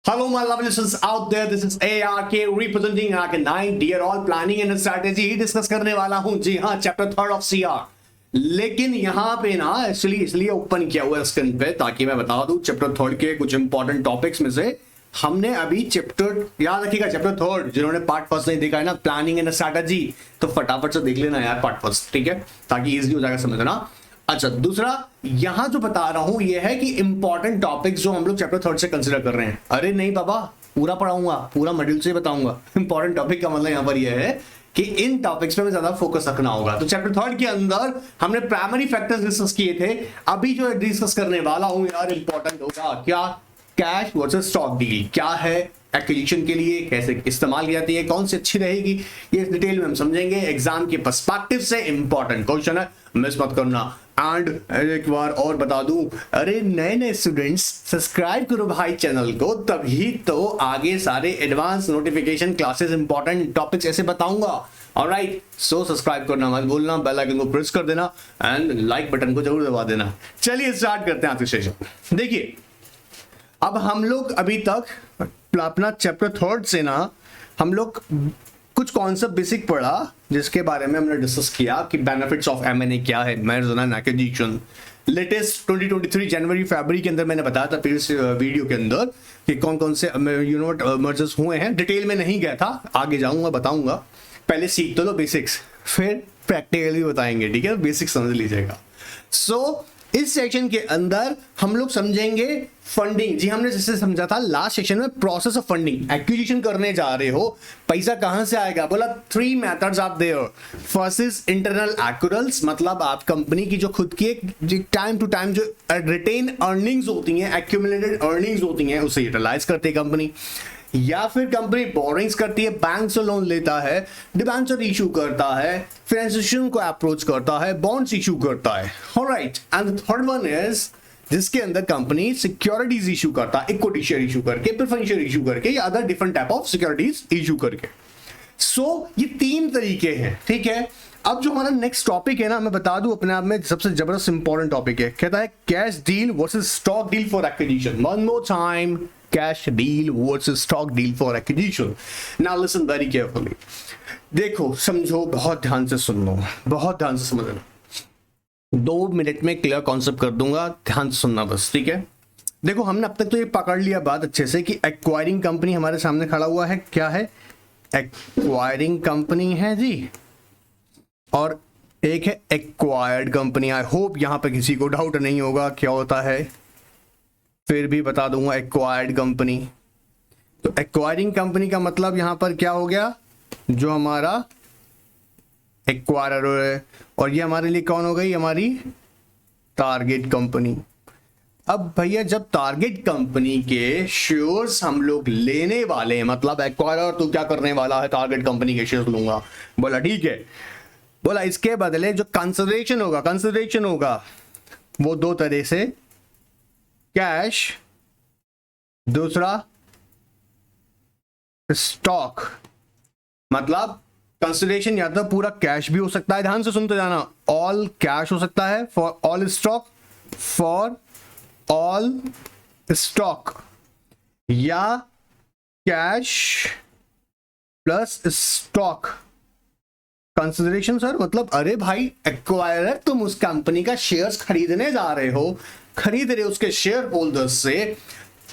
Hello, my lovely listeners out there. This is ARK representing ARK9. Dear all, planning and strategy he discuss करने वाला हूं. जी हाँ, chapter 3 of CR. लेकिन यहाँ पे ना एक्चुअली इसलिए ओपन किया हुआ है स्क्रीन पे ताकि मैं बता दूं चैप्टर 3 के कुछ इंपॉर्टेंट टॉपिक्स में से हमने अभी चैप्टर याद रखिएगा चैप्टर 3 जिन्होंने पार्ट फर्स्ट नहीं देखा है ना प्लानिंग एंड स्ट्रैटेजी तो फटाफट से देख लेना यार पार्ट फर्स्ट. ठीक है, ताकि इजी हो जाएगा समझना. अच्छा, दूसरा यहां जो बता रहा हूं यह है कि इंपॉर्टेंट टॉपिक्स जो हम लोग चैप्टर 3 से कंसीडर कर रहे हैं. अरे नहीं बाबा, पूरा पढ़ाऊंगा, पूरा मॉड्यूल से बताऊंगा. इंपॉर्टेंट टॉपिक का मतलब यहां पर यह है कि इन टॉपिक्स पे ज्यादा फोकस रखना होगा. तो चैप्टर 3 के अंदर हमने प्राइमरी फैक्टर्स डिस्कस किए थे. अभी जो डिस्कस करने वाला हूं यार इंपॉर्टेंट होगा क्या, कैश वर्सेस स्टॉक डील क्या है, एक्विजिशन के लिए कैसे इस्तेमाल की जाती है, कौन सी अच्छी रहेगी, ये डिटेल में हम समझेंगे. एग्जाम के पर्सपेक्टिव से इंपॉर्टेंट क्वेश्चन है, मिस मत करना. एंड एक बार और बता दूं, अरे नए नए स्टूडेंट्स सब्सक्राइब करो भाई चैनल को, तभी तो आगे सारे advance notification classes important topics ऐसे बताऊंगा. ऑलराइट, सो सब्सक्राइब करना मत भूलना, बेल आइकन को प्रेस कर देना एंड लाइक बटन को जरूर दबा देना. चलिए स्टार्ट करते हैं आज का सेशन. देखिए, अब हम लोग अभी तक अपना चैप्टर 3 से ना हम लोग कुछ कॉन्सेप्ट बेसिक पढ़ा जिसके बारे में हमने डिस्कस किया कि बेनिफिट्स ऑफ एमएनए क्या है, मर्जर एंड एक्विजिशन. लेटेस्ट 2023 जनवरी फरवरी के अंदर मैंने बताया था प्रीवियस वीडियो के अंदर कि कौन कौन से मर्जर्स हुए हैं. डिटेल में नहीं गया था, आगे जाऊंगा बताऊंगा. पहले सीख तो लो बेसिक्स, फिर प्रैक्टिकली बताएंगे. ठीक है, बेसिक्स समझ लीजिएगा. सो इस सेक्शन के अंदर हम लोग समझेंगे फंडिंग. जी, हमने जैसे समझा था लास्ट सेक्शन में प्रोसेस ऑफ फंडिंग. एक्विजिशन करने जा रहे हो, पैसा कहां से आएगा, बोला 3 methods are there. First is internal accruals, मतलब आप कंपनी की जो खुद की एक टाइम टू टाइम जो रिटेन अर्निंग्स होती हैं, एक्यूमुलेटेड अर्निंग्स होती हैं, उसे यूटिलाइज करती है कंपनी. या फिर कंपनी बोरिंग्स करती है, बैंक से लोन लेता है, डिबेंचर इशू करता है, फाइनेंशियल को अप्रोच करता है, बॉन्ड्स इशू करता है. Alright, and third one is जिसके अंदर कंपनी सिक्योरिटीज इशू करता है, इक्विटी शेयर इशू करके, प्रेफरेंस शेयर इशू करके या other different type of securities issue करके. सो ये 3 तरीके हैं. ठीक है, अब जो हमारा नेक्स्ट टॉपिक है ना, मैं बता दूं अपने आप में सबसे जबरदस्त इंपॉर्टेंट टॉपिक है. कहता है cash deal versus stock deal for acquisition. One more time, cash deal versus stock deal for acquisition. Now listen very carefully. देखो, समझो, बहुत ध्यान से सुन लो, बहुत ध्यान से समझना. 2 मिनट में क्लियर कॉन्सेप्ट कर दूंगा, ध्यान से सुनना बस. ठीक है, देखो हमने अब तक तो ये पकड़ लिया बात अच्छे से कि एक्वायरिंग कंपनी हमारे सामने खड़ा हुआ है. क्या है? एक्वायरिंग कंपनी है जी, और एक है एक्वायर्ड कंपनी. आई होप यहां पे किसी को डाउट नहीं होगा क्या होता है, फिर भी बता दूंगा. एक्वायर्ड कंपनी, तो एक्वायरिंग कंपनी का मतलब यहां पर क्या हो गया, जो हमारा एक्वायरर है, और ये हमारे लिए कौन हो गई, हमारी टारगेट कंपनी. अब भैया जब टारगेट कंपनी के शेयर्स हम लोग लेने वाले हैं, मतलब एक्वायरर तो क्या करने वाला है, टारगेट कंपनी के शेयर्स लूंगा. बोला ठीक है, बोला इसके बदले जो कंसिडरेशन होगा वो 2 तरह से, कैश, दूसरा स्टॉक. मतलब कंसिडरेशन या तो पूरा कैश भी हो सकता है, ध्यान से सुनते जाना, ऑल कैश हो सकता है for all stock, for all stock, या cash plus stock. Consideration sir मतलब अरे भाई एक्वायरर, तुम उस कंपनी का शेयर्स खरीदने जा रहे हो, खरीद रहे हो उसके शेयर होल्डर्स से,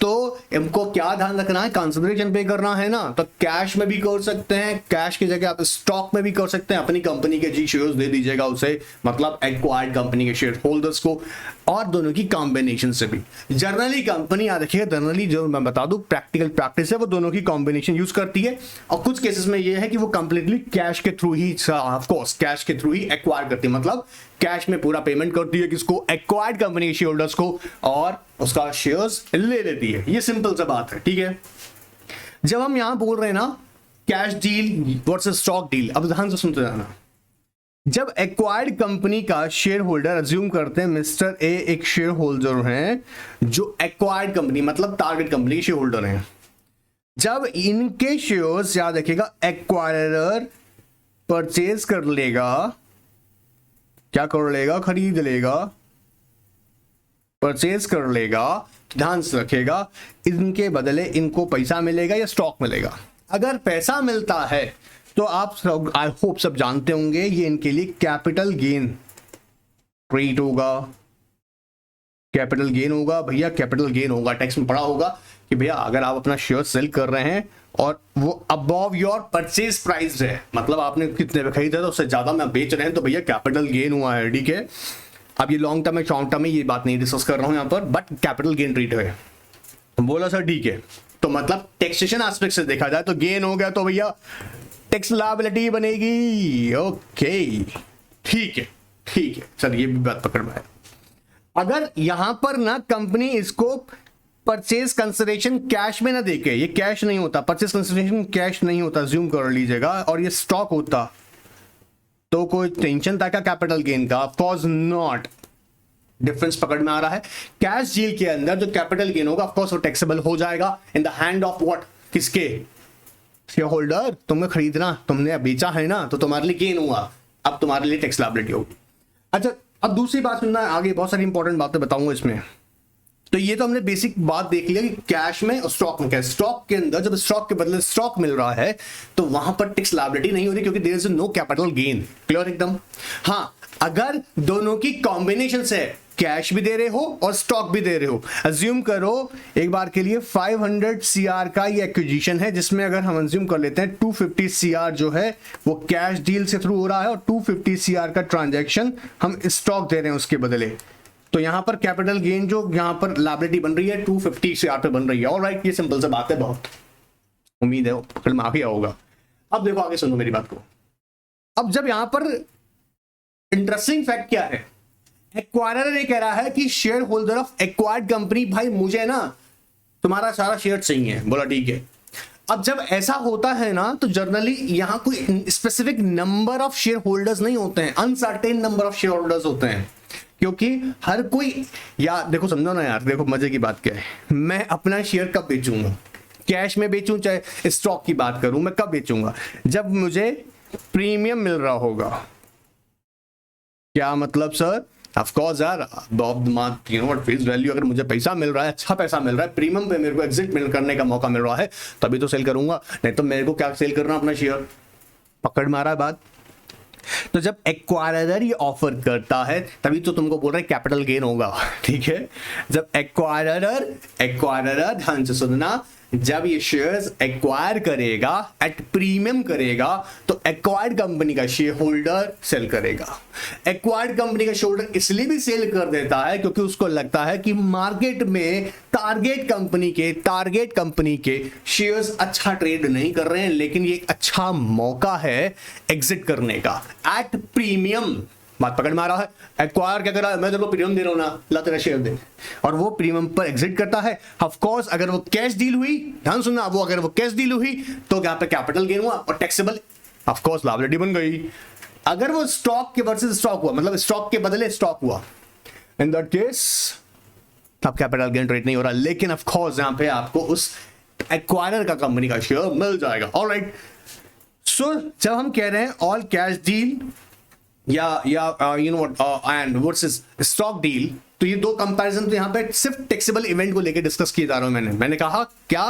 तो इनको क्या ध्यान रखना है, कंसिडरेशन पे करना है ना. तो कैश में भी कर सकते हैं, कैश की जगह आप स्टॉक में भी कर सकते हैं, अपनी कंपनी के जी शेयर्स दे दीजिएगा उसे, मतलब एक्वायर्ड कंपनी के शेयर होल्डर्स को, और दोनों की कॉम्बिनेशन से भी. जनरली कंपनी याद रखिएगा, जनरली जो मैं बता दूं प्रैक्टिकल प्रैक्टिस है, वो दोनों की कॉम्बिनेशन यूज करती है. और कुछ केसेस में ये है कि वो कंप्लीटली कैश के through he, of course cash के थ्रू ही एक्वायर करती है, मतलब कैश में पूरा पेमेंट करती है किसको, एक्वायर्ड कंपनी के शेयर होल्डर्स को, और उसका शेयर्स ले लेती है. ये सिंपल सा बात है. ठीक है, जब हम यहां बोल रहे हैं ना cash deal versus stock deal, अब ध्यान से सुनते जाना. जब एक्वायर्ड कंपनी का शेयर होल्डर अज्यूम करते हैं मिस्टर ए एक शेयर होल्डर हैं, जो एक्वायर्ड कंपनी मतलब टारगेट कंपनी के शेयर होल्डर हैं, जब इनके शेयर्स याद रखिएगा एक्वायरर परचेज कर लेगा, क्या कर लेगा, खरीद लेगा, परचेज कर लेगा, ध्यान से रखेगा, इनके बदले इनको पैसा मिलेगा या स्टॉक मिलेगा। अगर पैसा मिलता है तो आप आई होप सब जानते होंगे ये इनके लिए कैपिटल गेन ट्रीट होगा। कैपिटल गेन होगा भैया, कैपिटल गेन होगा। टैक्स में पड़ा होगा कि भैया अगर आप अपना शेयर सेल कर रहे हैं और वो अबव योर परचेज प्राइस है, मतलब आपने कितने पे खरीदा था उससे ज्यादा में बेच रहे हैं, तो भैया कैपिटल गेन हुआ है। ठीक है, अब ये लॉन्ग टर्म है शॉर्ट टर्म में ये बात नहीं डिस्कस कर रहा हूं यहां पर, बट कैपिटल गेन ट्रीट है। बोला सर ठीक है, तो मतलब टैक्सेशन एस्पेक्ट से देखा जाए तो गेन हो गया तो भैया टैक्स लायबिलिटी बनेगी। ओके ठीक है, ठीक है सर, ये भी बात पकड़ में है। अगर यहां पर ना कंपनी इसको परचेज कंसिडरेशन कैश में ना देके, ये कैश नहीं होता, परचेज कंसिडरेशन कैश नहीं होता, ज्यूम कर लीजिएगा, और ये स्टॉक होता, तो कोई टेंशन था क्या कैपिटल गेन का? Of course not. डिफरेंस पकड़ में आ रहा है। कैश डील के अंदर जो कैपिटल गेन होगा ऑफ कोर्स वो टैक्सेबल हो जाएगा in the hand of what, किसके? Share holder. तुमने खरीदना, तुमने बेचा है ना, तो तुम्हारे लिए गेन हुआ, अब तुम्हारे लिए टैक्स लायबिलिटी होगी। अच्छा, अब दूसरी बात सुनना, आगे बहुत सारी इंपॉर्टेंट बातें बताऊंगा इसमें। तो ये तो हमने बेसिक बात देख लिया कि कैश में और स्टॉक में क्या है। स्टॉक के अंदर जब स्टॉक के बदले स्टॉक मिल रहा है तो वहां पर टैक्स लायबिलिटी नहीं हो रही, क्योंकि there is no capital gain. Clear एकदम? हाँ, अगर दोनों की कॉम्बिनेशन से कैश भी दे रहे हो और स्टॉक भी दे रहे हो, अज्यूम करो एक बार के लिए 500 सीआर का ये एक्विजिशन है, जिसमें अगर हम अज्यूम कर लेते हैं 250 सीआर जो है वो कैश डील से थ्रू हो रहा है और 250 सीआर का ट्रांजैक्शन हम स्टॉक दे रहे हैं उसके बदले, तो यहां पर कैपिटल गेन जो यहां पर लायबिलिटी बन रही है 250 सीआर पे बन रही है। ऑलराइट, ये सिंपल सी बात है, बहुत उम्मीद है पकड़ में आ गया होगा। अब देखो आगे सुनो मेरी बात को। अब जब यहां पर इंटरेस्टिंग फैक्ट क्या है, एक्वायरर ये कह रहा है कि share holder of acquired company, भाई मुझे ना तुम्हारा सारा शेयर चाहिए। बोला ठीक है। अब जब ऐसा होता है ना तो जनरली यहां कोई specific number of share holders नहीं होते हैं, uncertain number of share holders होते हैं, क्योंकि हर कोई, या देखो समझो ना यार, देखो मजे की बात क्या है, मैं अपना शेयर कब बेचूंगा? कैश में बेचूं चाहे स्टॉक की बात करूं, मैं कब बेचूंगा? जब मुझे प्रीमियम मिल रहा होगा। क्या मतलब सर? ऑफ कोर्स यार, फेस वैल्यू, अगर मुझे पैसा मिल रहा है, अच्छा पैसा मिल रहा है, प्रीमियम पे मेरे को एग्जिट मिल करने का मौका मिल रहा है, तभी तो सेल करूंगा, नहीं तो मेरे को क्या सेल करना अपना शेयर। पकड़ मारा है बात? तो जब एक्वायरर ये ऑफर करता है तभी तो तुमको बोल रहे हैं कैपिटल गेन होगा। ठीक है, जब एक्वायरर ध्यान से सुनना, जब ये शेयर्स एक्वायर करेगा एट प्रीमियम करेगा तो एक्वायर्ड कंपनी का शेयर होल्डर सेल करेगा। एक्वायर्ड कंपनी का शेयर होल्डर इसलिए भी सेल कर देता है क्योंकि उसको लगता है कि मार्केट में टारगेट कंपनी के शेयर्स अच्छा ट्रेड नहीं कर रहे हैं, लेकिन ये एक अच्छा मौका है एग्जिट करने का एट प्रीमियम। बात पकड़ में आ रहा है? एक्वायर क्या कर रहा है, मैं तेरे को प्रीमियम दे रहा हूं ना, ला तेरा शेयर दे, और वो प्रीमियम पर एग्जिट करता है। ऑफ कोर्स अगर वो कैश डील हुई, ध्यान सुनना, अगर वो कैश डील हुई तो यहाँ पे कैपिटल गेन हुआ और टैक्सेबल ऑफ कोर्स लायबिलिटी बन गई। अगर वो स्टॉक के वर्सेस स्टॉक हुआ, मतलब स्टॉक के बदले स्टॉक हुआ, इन दैट केस अब कैपिटल गेन ट्रेड नहीं हो रहा, लेकिन ऑफ कोर्स यहाँ पे आपको उस एक्वायरर का कंपनी का शेयर मिल जाएगा। ऑलराइट, सो जब हम कह रहे हैं ऑल कैश डील या you know what and versus stock deal, तो ये दो कंपैरिजन तो यहां पे सिर्फ टैक्सेबल इवेंट को लेकर डिस्कस किए जा रहा हूं। मैंने कहा क्या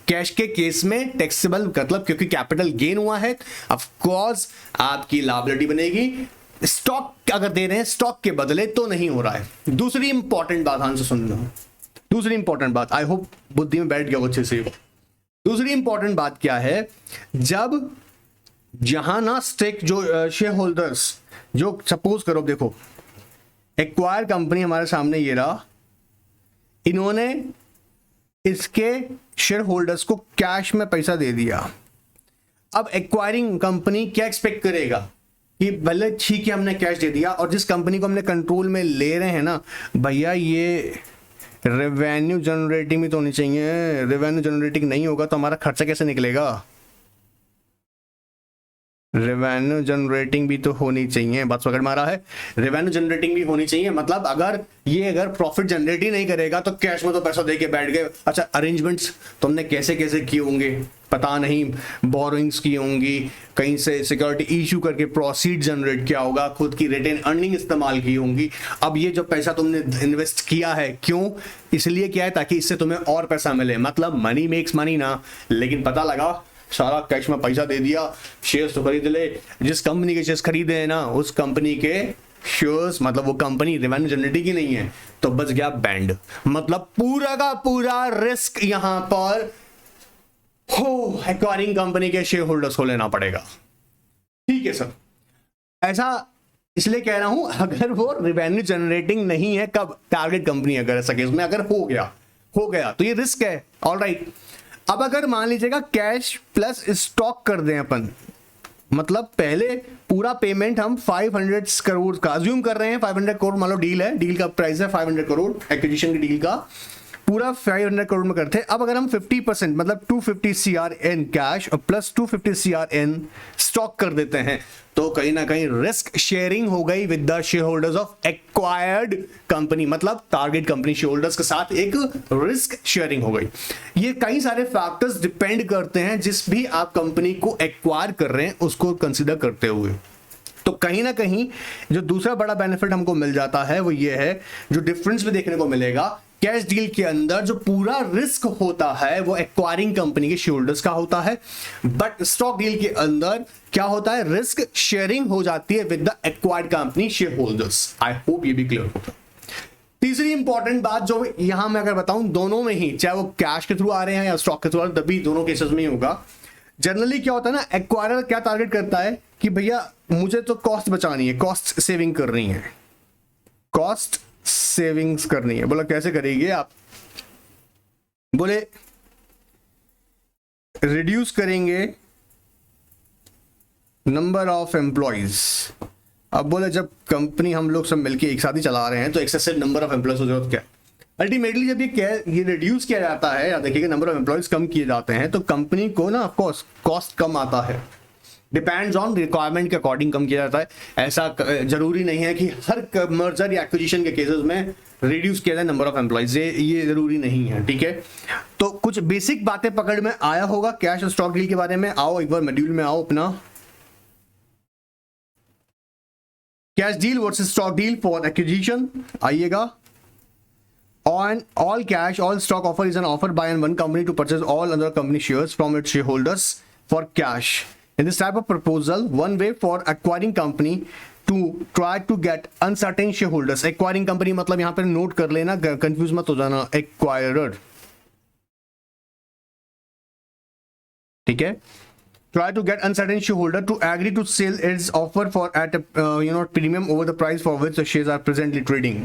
कैश के केस में टैक्सेबल मतलब क्योंकि कैपिटल गेन हुआ है, ऑफ कोर्स आपकी लायबिलिटी बनेगी। स्टॉक अगर दे रहे हैं स्टॉक के बदले तो नहीं हो रहा है। दूसरी इंपॉर्टेंट बात ध्यान से सुनना, दूसरी इंपॉर्टेंट बात, आई होप बुद्धि में बैठ गया अच्छे से। दूसरी इंपॉर्टेंट बात क्या है, जब जहां ना स्टेक जो शेयर होल्डर्स, जो सपोज करो, देखो एक्वायर कंपनी हमारे सामने ये रहा, इन्होंने इसके शेयर होल्डर्स को कैश में पैसा दे दिया। अब एक्वायरिंग कंपनी क्या एक्सपेक्ट करेगा कि भले ठीक है हमने कैश दे दिया, और जिस कंपनी को हमने कंट्रोल में ले रहे हैं ना भैया, ये रेवेन्यू जनरेटिंग भी तो होनी चाहिए। रेवेन्यू जनरेटिंग नहीं होगा तो हमारा खर्चा कैसे निकलेगा? रेवेन्यू जनरेटिंग भी तो होनी चाहिए। बात पकड़ मारा है? रेवेन्यू जनरेटिंग भी होनी चाहिए, मतलब अगर प्रॉफिट जनरेट ही नहीं करेगा तो कैश में तो पैसा दे के बैठ गए। अच्छा, अरेंजमेंट्स तुमने कैसे कैसे किए होंगे, पता नहीं बोरोइंग्स की होंगी, कहीं से सिक्योरिटी इशू करके प्रोसीड जनरेट किया होगा, खुद की रिटेन अर्निंग इस्तेमाल की होंगी। अब ये जो पैसा तुमने इन्वेस्ट किया है, क्यों? इसलिए किया है ताकि इससे तुम्हें और पैसा मिले, मतलब मनी मेक्स मनी ना। लेकिन पता लगा सारा कैश में पैसा दे दिया, शेयर्स तो खरीद ले, जिस कंपनी के शेयर्स खरीदे हैं ना उस कंपनी के शेयर्स, मतलब वो कंपनी रेवेन्यू जनरेटिंग की नहीं है, तो बच गया बैंड। मतलब पूरा का पूरा रिस्क यहां पर हो एक्वायरिंग कंपनी के शेयर होल्डर्स को लेना पड़ेगा। ठीक है सर, ऐसा इसलिए कह रहा हूं अगर वो रेवेन्यू जनरेटिंग नहीं है, कब? टारगेट कंपनी अगर ऐसा केस में अगर हो गया तो ये रिस्क है। ऑलराइट, अब अगर मान लीजिएगा कैश प्लस स्टॉक कर दें अपन, मतलब पहले पूरा पेमेंट हम 500 करोड़ का अज्यूम कर रहे हैं, 500 करोड़ मान लो डील है, डील का प्राइस है 500 करोड़, एक्विजिशन की डील का पूरा 500 करोड़ में करते हैं। अब अगर हम 50% मतलब 250 CR इन कैश और प्लस 250 CR इन स्टॉक कर देते हैं, तो कहीं ना कहीं रिस्क शेयरिंग हो गई with the share holders of acquired company, मतलब टारगेट कंपनी शेयर होल्डर्स के साथ एक रिस्क शेयरिंग हो गई। ये कई सारे फैक्टर्स डिपेंड करते हैं जिस भी आप कंपनी को एक्वायर कर रहे हैं उसको कंसिडर करते हुए। तो कहीं ना कहीं जो दूसरा बड़ा बेनिफिट हमको मिल जाता है वो ये है, जो डिफरेंस भी देखने को मिलेगा, कैश डील के अंदर जो पूरा रिस्क होता है वो एक्वायरिंग कंपनी के शेयर होल्डर्स का होता है, बट स्टॉक डील के अंदर क्या होता है, रिस्क शेयरिंग हो जाती है with the acquired company share holders. I hope ये भी क्लियर होगा। तीसरी इंपॉर्टेंट बात जो यहां मैं अगर बताऊं, दोनों में ही चाहे वो कैश के थ्रू आ रहे हैं या स्टॉक के थ्रू आ रहे हैं, तभी दोनों केसेस में ही होगा। जनरली क्या होता है ना, एक्वायरर क्या टारगेट करता है कि भैया मुझे तो कॉस्ट बचानी है, कॉस्ट सेविंग करनी है, कॉस्ट सेविंग्स करनी है। बोला कैसे करेंगे आप? बोले रिड्यूस करेंगे नंबर ऑफ एम्प्लॉइज। अब बोले जब कंपनी हम लोग सब मिलके एक साथ ही चला रहे हैं तो एक्सेसिव नंबर ऑफ एम्प्लॉइज हो जरूरत क्या? अल्टीमेटली जब ये रिड्यूस किया जाता है, या देखिएगा नंबर ऑफ एम्प्लॉइज कम किए जाते हैं, तो कंपनी को ना ऑफकोर्स कॉस्ट कम आता है, डिपेंड्स ऑन रिक्वायरमेंट के अकॉर्डिंग कम किया जाता है। ऐसा जरूरी नहीं है कि हर मर्जर या एक्विजिशन के केसेस में रिड्यूस किया जाए नंबर ऑफ एम्प्लॉइज, ये जरूरी नहीं है। ठीक है, तो कुछ बेसिक बातें पकड़ में आया होगा कैश और स्टॉक डील के बारे में। आओ एक बार मॉड्यूल में आओ अपना, cash deal versus stock deal for acquisition. आइएगा, on all cash all stock offer is an offer by one company to purchase all other company shares from its shareholders for cash. In this type of proposal, one way for acquiring company to try to get uncertain shareholders, acquiring company मतलब यहां पर note कर लेना, confuse मत हो जाना, acquirer, ठीक है, try to get uncertain shareholder to agree to sell its offer for at a premium over the price for which the shares are presently trading.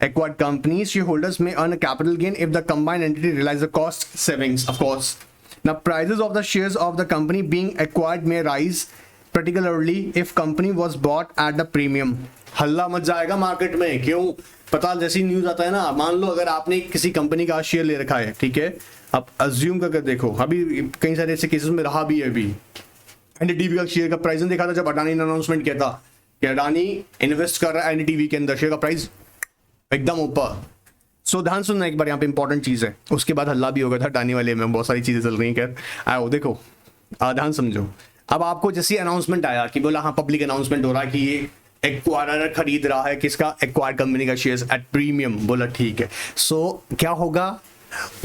Acquired companies shareholders may earn a capital gain if the combined entity realizes the cost savings, of course. Now prices of the shares of the company being acquired may rise, particularly if company was bought at the premium. हल्ला much जाएगा market में, क्यों? पता जैसी news आता है ना, मान लो अगर आपने किसी कंपनी का शेयर ले रखा है, ठीक है, अब अज्यूम करके देखो, अभी कई सारे ऐसे केसेस में रहा भी है, अभी एनडीटीवी का शेयर का प्राइस देखा था जब अडानी ने अनाउंसमेंट किया था कि अडानी इन्वेस्ट कर रहा है एनडीटीवी के अंदर, शेयर का प्राइस एकदम ऊपर। सो ध्यान सुनना एक बार, यहाँ पे इंपॉर्टेंट चीज है, उसके बाद हल्ला भी होगा था अडानी वाले में, बहुत सारी चीजें चल रही हैं। खैर आओ देखो, ध्यान समझो। अब आपको जैसे अनाउंसमेंट आया कि बोला हाँ पब्लिक अनाउंसमेंट हो रहा है कि ये एक्वायरर खरीद रहा है किसका, एक्वायर्ड कंपनी का शेयर्स एट प्रीमियम। बोला ठीक है, सो क्या होगा,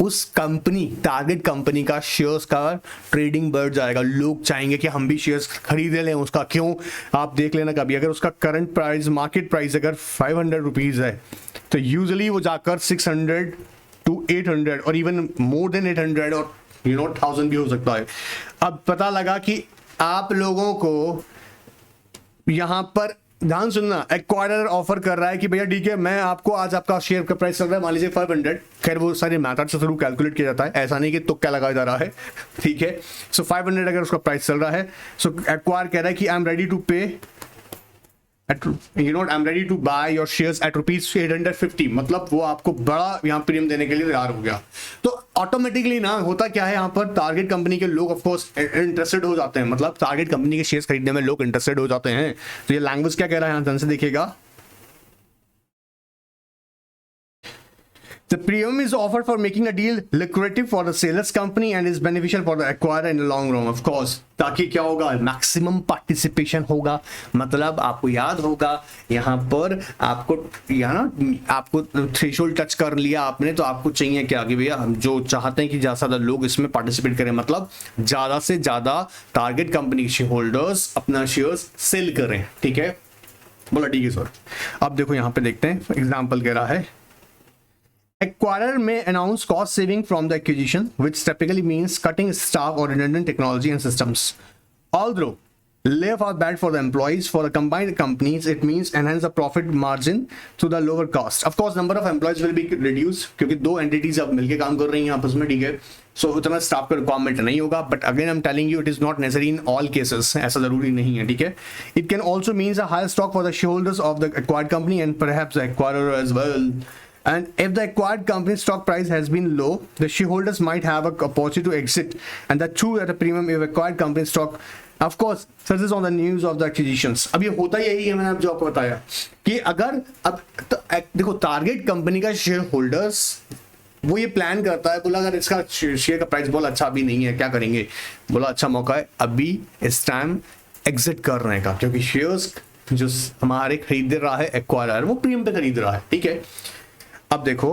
उस कंपनी टारगेट कंपनी का शेयर्स का ट्रेडिंग बढ़ जाएगा, लोग चाहेंगे कि हम भी शेयर्स खरीद लें उसका। क्यों? आप देख लेना कभी अगर उसका करंट प्राइस, मार्केट प्राइस अगर 500 रुपीज है, तो यूजुअली वो जाकर 600 to 800 और इवन मोर देन 800 और 1000 भी हो सकता है। अब पता लगा कि आप लोगों को यहां पर ध्यान सुनना, एक्वायरर ऑफर कर रहा है कि भैया ठीक है, मैं आपको आज आपका शेयर का प्राइस चल रहा है मान लीजिए 500, खैर वो सारे मेथड से थ्रू कैलकुलेट किया जाता है, ऐसा नहीं कि तुक्का लगाया जा रहा है, ठीक है। सो 500 अगर उसका प्राइस चल रहा है, सो एक्वायर कह रहा है कि आई एम रेडी टू पे I'm ready to buy your shares at ₹850, मतलब वो आपको बड़ा यहाँ प्रीमियम देने के लिए तैयार हो गया। तो ऑटोमेटिकली ना होता क्या है, यहाँ पर टारगेट कंपनी के लोग ऑफकोर्स इंटरेस्टेड हो जाते हैं, मतलब टारगेट कंपनी के शेयर्स खरीदने में लोग इंटरेस्टेड हो जाते हैं। तो ये लैंग्वेज क्या कह रहा है यहाँ ध्यान से देखिएगा, The premium is offered for making a deal lucrative for the seller's company and is beneficial for the acquirer in the long run, of course. ताकि क्या होगा, मैक्सिमम पार्टिसिपेशन होगा। मतलब आपको याद होगा यहाँ पर आपको आपको थ्रेशोल्ड टच कर लिया आपने, तो आपको चाहिए क्या कि भैया हम जो चाहते हैं कि ज्यादा से ज्यादा लोग इसमें पार्टिसिपेट करें, मतलब ज्यादा से ज्यादा टारगेट कंपनी शेयर होल्डर्स अपना शेयर्स सेल करें। ठीक है, बोला ठीक है सर। अब देखो यहाँ पे देखते हैं, एग्जाम्पल कह रहा है acquirer may announce cost saving from the acquisition, which typically means cutting staff or redundant technology and systems. Although layoff are bad for the employees, for the combined companies it means enhance the profit margin to the lower cost. Of course number of employees will be reduced क्योंकि दो entities अब मिलके काम कर रही हैं आपस में, ठीक है, so उतना staff का requirement नहीं होगा। But again I'm telling you it is not necessary in all cases, ऐसा जरूरी नहीं है, ठीक है। It can also means a higher stock for the shareholders of the acquired company and perhaps the acquirer as well. And if the acquired company's stock price has been low, the shareholders might have a opportunity to exit and that too at a premium if acquired company's stock, of course, this is on the news of the acquisitions. अब ये होता यही है, मैंने अब जो आपको बताया कि अगर अब तो देखो टारगेट कंपनी का शेयर होल्डर्स वो ये प्लान करता है, बोला अगर इसका शेयर का प्राइस बहुत अच्छा भी नहीं है, क्या करेंगे, बोला अच्छा मौका है अभी इस टाइम एग्जिट करने का, क्योंकि शेयर्स जो हमारे खरीद रहा है एक्वायरर वो प्रीमियम पे खरीद रहा है। ठीक है, अब देखो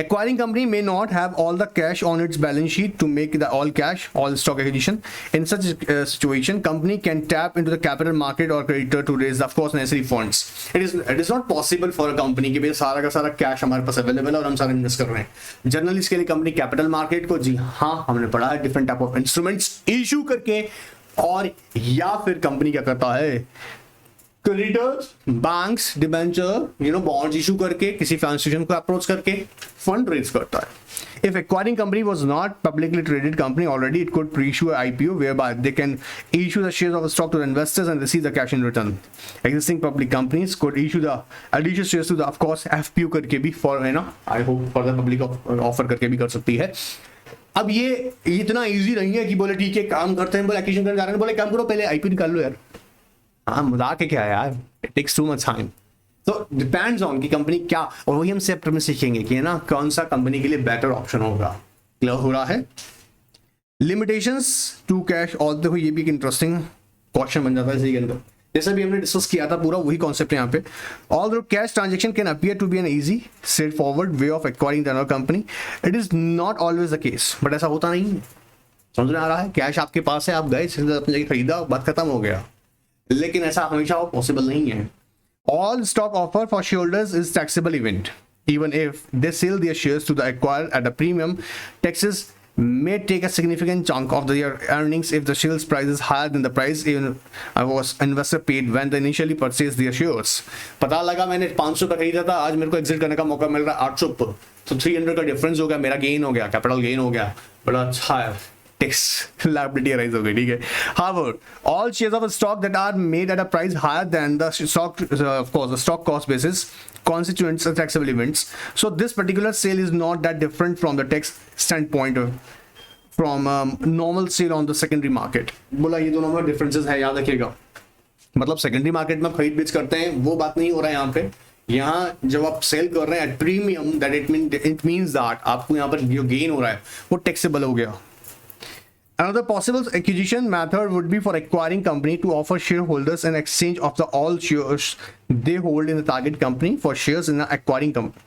acquiring company may not have all the cash on its balance sheet to make the all cash all stock acquisition. In such situation company can tap into the capital market or creditor to raise of course necessary funds. It is not possible for a company कि भाई सारा का सारा cash हमारे पास available है और हम सारा इन्वेस्ट कर रहे हैं। जनरली इसके लिए कंपनी कैपिटल मार्केट को, जी हाँ हमने पढ़ा है, different type of instruments issue करके, और या फिर कंपनी क्या करता है, creditors, banks, debenture, bonds issue करके किसी फाइनेंशियल को अप्रोच करके फंड रेज करता है। If acquiring company was not publicly traded company already, it could pre-issue an IPO whereby they can issue the shares of stock to the investors and receive the cash in return. Existing public companies could issue the additional shares to the of course FPO करके भी for I hope for the public offer करके भी कर सकती है। अब ये इतना इजी नहीं है कि बोले ठीक है काम करते हैं, बोले एक्विजिशन करने जा रहे हैं, बोले काम करो पहले आईपीओ निकाल लो यार, हाँ मजाक है क्या यार, it takes too much time. तो डिपेंड्स ऑन कि कंपनी क्या, और वही हम चैप्टर में सीखेंगे कि कौन सा कंपनी के लिए बेटर ऑप्शन होगा। क्लियर हो रहा है? लिमिटेशंस टू कैश, और देखो ये भी एक इंटरेस्टिंग क्वेश्चन बन जाता है इसी के अंदर, जैसा भी हमने डिस्कस किया था पूरा वही कॉन्सेप्ट है यहाँ पे। All cash transaction can appear to be an easy straightforward way of acquiring the other company, it is not always the case, but ऐसा होता नहीं है। समझ में आ रहा है? कैश आपके पास है, आप गए अपनी जगह खरीदा, बात खत्म हो गया, लेकिन ऐसा हमेशा वो पॉसिबल नहीं है। All stock offer for shareholders is taxable event. Even if they sell their shares to the acquirer at a premium, taxes may take a significant chunk of their earnings if the shares price is higher than the price even was investor paid when they initially purchased their shares. पता लगा मैंने 500 का खरीदा था, आज मेरे को exit करने का मौका मिल रहा है 800 पर, तो 300 का डिफरेंस हो गया, मेरा गेन हो गया, कैपिटल गेन हो गया, बड़ा अच्छा है, liability arise हो गई। ठीक है, however all shares of a stock that are made at a price higher than the stock of course the stock cost basis constituents as taxable events, so this particular sale is not that different from the tax standpoint from normal sale on the secondary market। बोला ये दोनों में differences है, याद रखिएगा। मतलब secondary market में खरीद बेच करते हैं वो बात नहीं हो रहा है यहाँ पे, यहाँ जब आप सेल कर रहे हैं at premium that it means that आपको यहाँ पर जो गेन हो रहा है वो टैक्सेबल हो गया। Another possible acquisition method would be for acquiring company to offer shareholders an exchange of the all shares they hold in the target company for shares in the acquiring company.